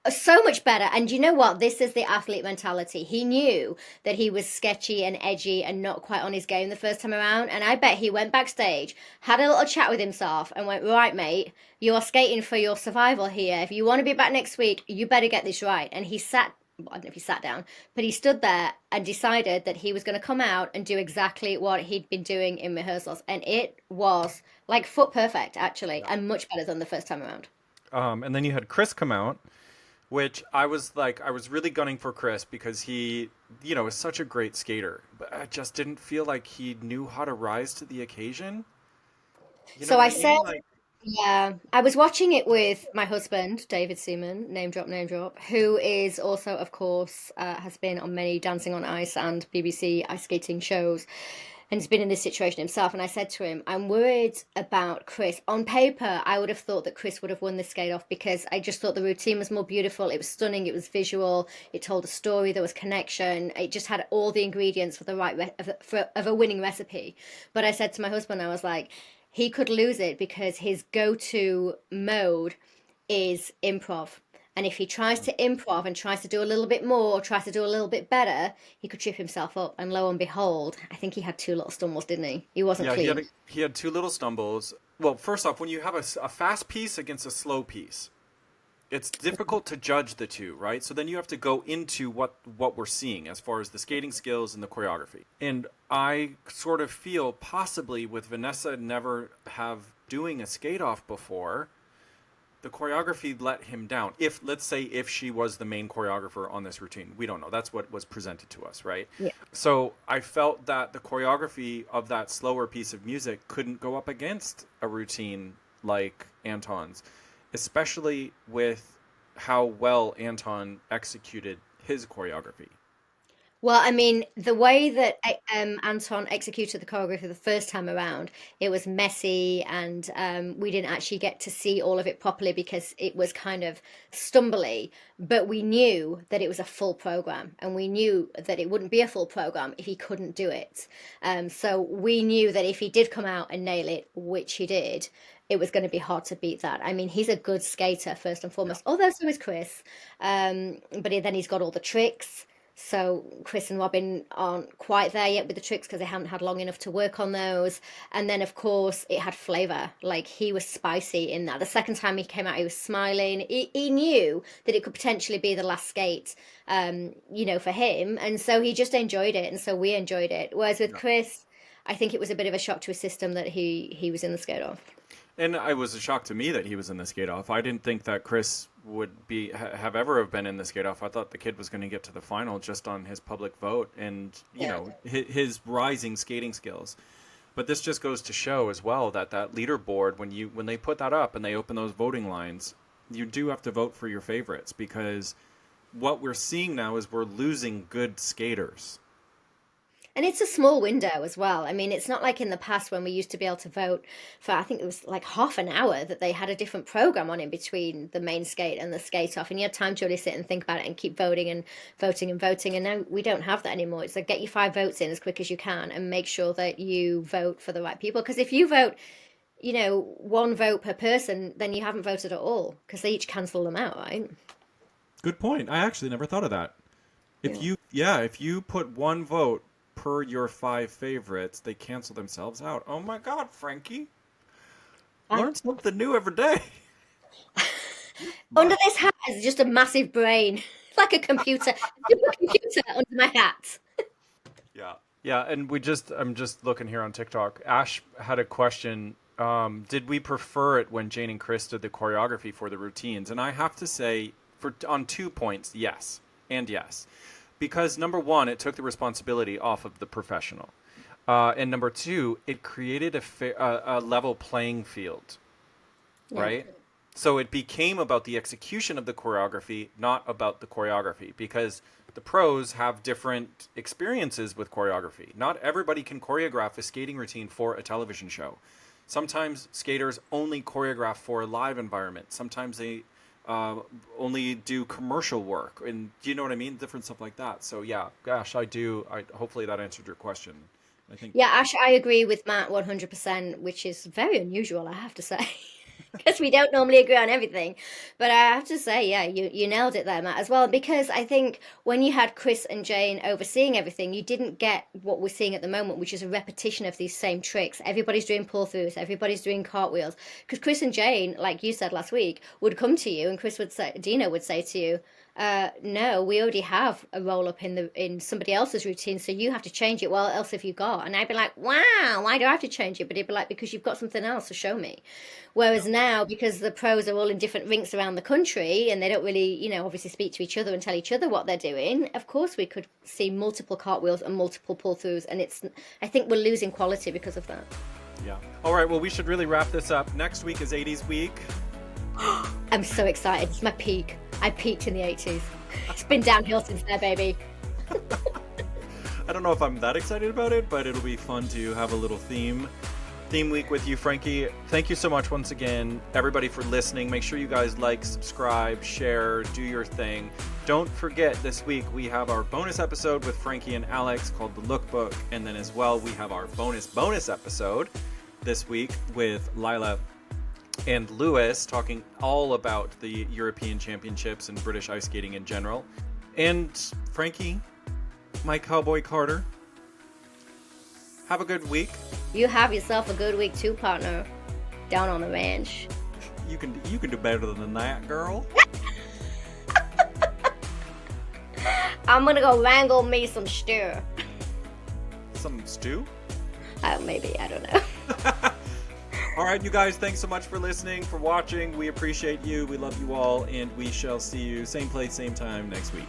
So much better. And you know what? This is the athlete mentality. He knew that he was sketchy and edgy and not quite on his game the first time around. And I bet he went backstage, had a little chat with himself, and went, right, mate, you are skating for your survival here. If you want to be back next week, you better get this right. And I don't know if he sat down, but he stood there and decided that he was going to come out and do exactly what he'd been doing in rehearsals. And it was like foot perfect, actually, and much better than the first time around. And then you had Chris come out, which I was really gunning for Chris, because he, is such a great skater, but I just didn't feel like he knew how to rise to the occasion. So I said, yeah, I was watching it with my husband, David Seaman, name drop, who is also, of course, has been on many Dancing on Ice and BBC ice skating shows, and he's been in this situation himself. And I said to him, I'm worried about Chris. On paper, I would have thought that Chris would have won this skate off, because I just thought the routine was more beautiful. It was stunning. It was visual. It told a story. There was connection. It just had all the ingredients for the right of a winning recipe. But I said to my husband, I was like, he could lose it, because his go-to mode is improv. And if he tries to improv and tries to do a little bit more, or tries to do a little bit better, he could trip himself up. And lo and behold, I think he had two little stumbles, didn't he? He wasn't Yeah, clean. he had two little stumbles. Well, first off, when you have a fast piece against a slow piece, it's difficult to judge the two, right? So then you have to go into what we're seeing as far as the skating skills and the choreography. And I sort of feel possibly with Vanessa never have doing a skate off before, the choreography let him down. If, let's say, if she was the main choreographer on this routine, we don't know. That's what was presented to us, right? Yeah. So I felt that the choreography of that slower piece of music couldn't go up against a routine like Anton's, especially with how well Anton executed his choreography. Well, I mean, the way that Anton executed the choreography the first time around, it was messy, and we didn't actually get to see all of it properly because it was kind of stumbly. But we knew that it was a full program, and we knew that it wouldn't be a full program if he couldn't do it. So we knew that if he did come out and nail it, which he did, it was going to be hard to beat that. I mean, he's a good skater first and foremost, although so is Chris. But then he's got all the tricks. So Chris and Robin aren't quite there yet with the tricks because they haven't had long enough to work on those. And then, of course, it had flavor. Like, he was spicy in that. The second time he came out, he was smiling. He knew that it could potentially be the last skate, for him. And so he just enjoyed it. And so we enjoyed it. Whereas with Chris, I think it was a bit of a shock to his system that he was in the skate off. And it was a shock to me that he was in the skate off. I didn't think that Chris would have ever been in the skate off. I thought the kid was going to get to the final just on his public vote and his rising skating skills. But this just goes to show as well that leaderboard, when they put that up and they open those voting lines, you do have to vote for your favorites, because what we're seeing now is we're losing good skaters. And it's a small window as well. I mean, it's not like in the past when we used to be able to vote for, I think it was like half an hour that they had a different program on in between the main skate and the skate off. And you had time to really sit and think about it and keep voting and voting and voting. And now we don't have that anymore. It's like, get your 5 votes in as quick as you can and make sure that you vote for the right people. Because if you vote, 1 vote per person, then you haven't voted at all, because they each cancel them out, right? Good point. I actually never thought of that. If you put 1 vote per your 5 favorites, they cancel themselves out. Oh my God, Frankie. Learn something new every day. Under this hat is just a massive brain, like a computer. A computer under my hat. Yeah, and I'm just looking here on TikTok. Ash had a question. Did we prefer it when Jane and Chris did the choreography for the routines? And I have to say, on 2 points, yes and yes. Because number 1, it took the responsibility off of the professional. And number 2, it created a level playing field, right? So it became about the execution of the choreography, not about the choreography, because the pros have different experiences with choreography. Not everybody can choreograph a skating routine for a television show. Sometimes skaters only choreograph for a live environment. Sometimes they only do commercial work, and do you know what I mean? Different stuff like that. So yeah, gosh, hopefully that answered your question. I think. Yeah, Ash, I agree with Matt 100%, which is very unusual, I have to say, because we don't normally agree on everything. But I have to say, yeah, you nailed it there, Matt, as well, because I think when you had Chris and Jane overseeing everything, you didn't get what we're seeing at the moment, which is a repetition of these same tricks. Everybody's doing pull-throughs, everybody's doing cartwheels, because Chris and Jane, like you said last week, would come to you, and Dino would say to you, no, we already have a roll up in somebody else's routine, so you have to change it. Well, what else have you got? And I'd be like, wow, why do I have to change it? But he'd be like, because you've got something else to show me. Whereas now, because the pros are all in different rinks around the country and they don't really, obviously speak to each other and tell each other what they're doing, of course we could see multiple cartwheels and multiple pull-throughs, and I think we're losing quality because of that. Yeah. All right, well, we should really wrap this up. Next week is 80s week. I'm so excited. It's my peak. I peaked in the 80s. It's been downhill since there, baby. I don't know if I'm that excited about it, but it'll be fun to have a little theme week with you, Frankie. Thank you so much once again, everybody, for listening. Make sure you guys like, subscribe, share, do your thing. Don't forget, this week we have our bonus episode with Frankie and Alex called The Lookbook, and then as well we have our bonus episode this week with Lila And Lewis talking all about the European Championships and British ice skating in general. And Frankie, my cowboy Carter, have a good week. You have yourself a good week too, partner. Down on the ranch. You can do better than that, girl. I'm gonna go wrangle me some stew. Some stew? Maybe, I don't know. All right, you guys, thanks so much for listening, for watching. We appreciate you. We love you all, and we shall see you same place, same time next week.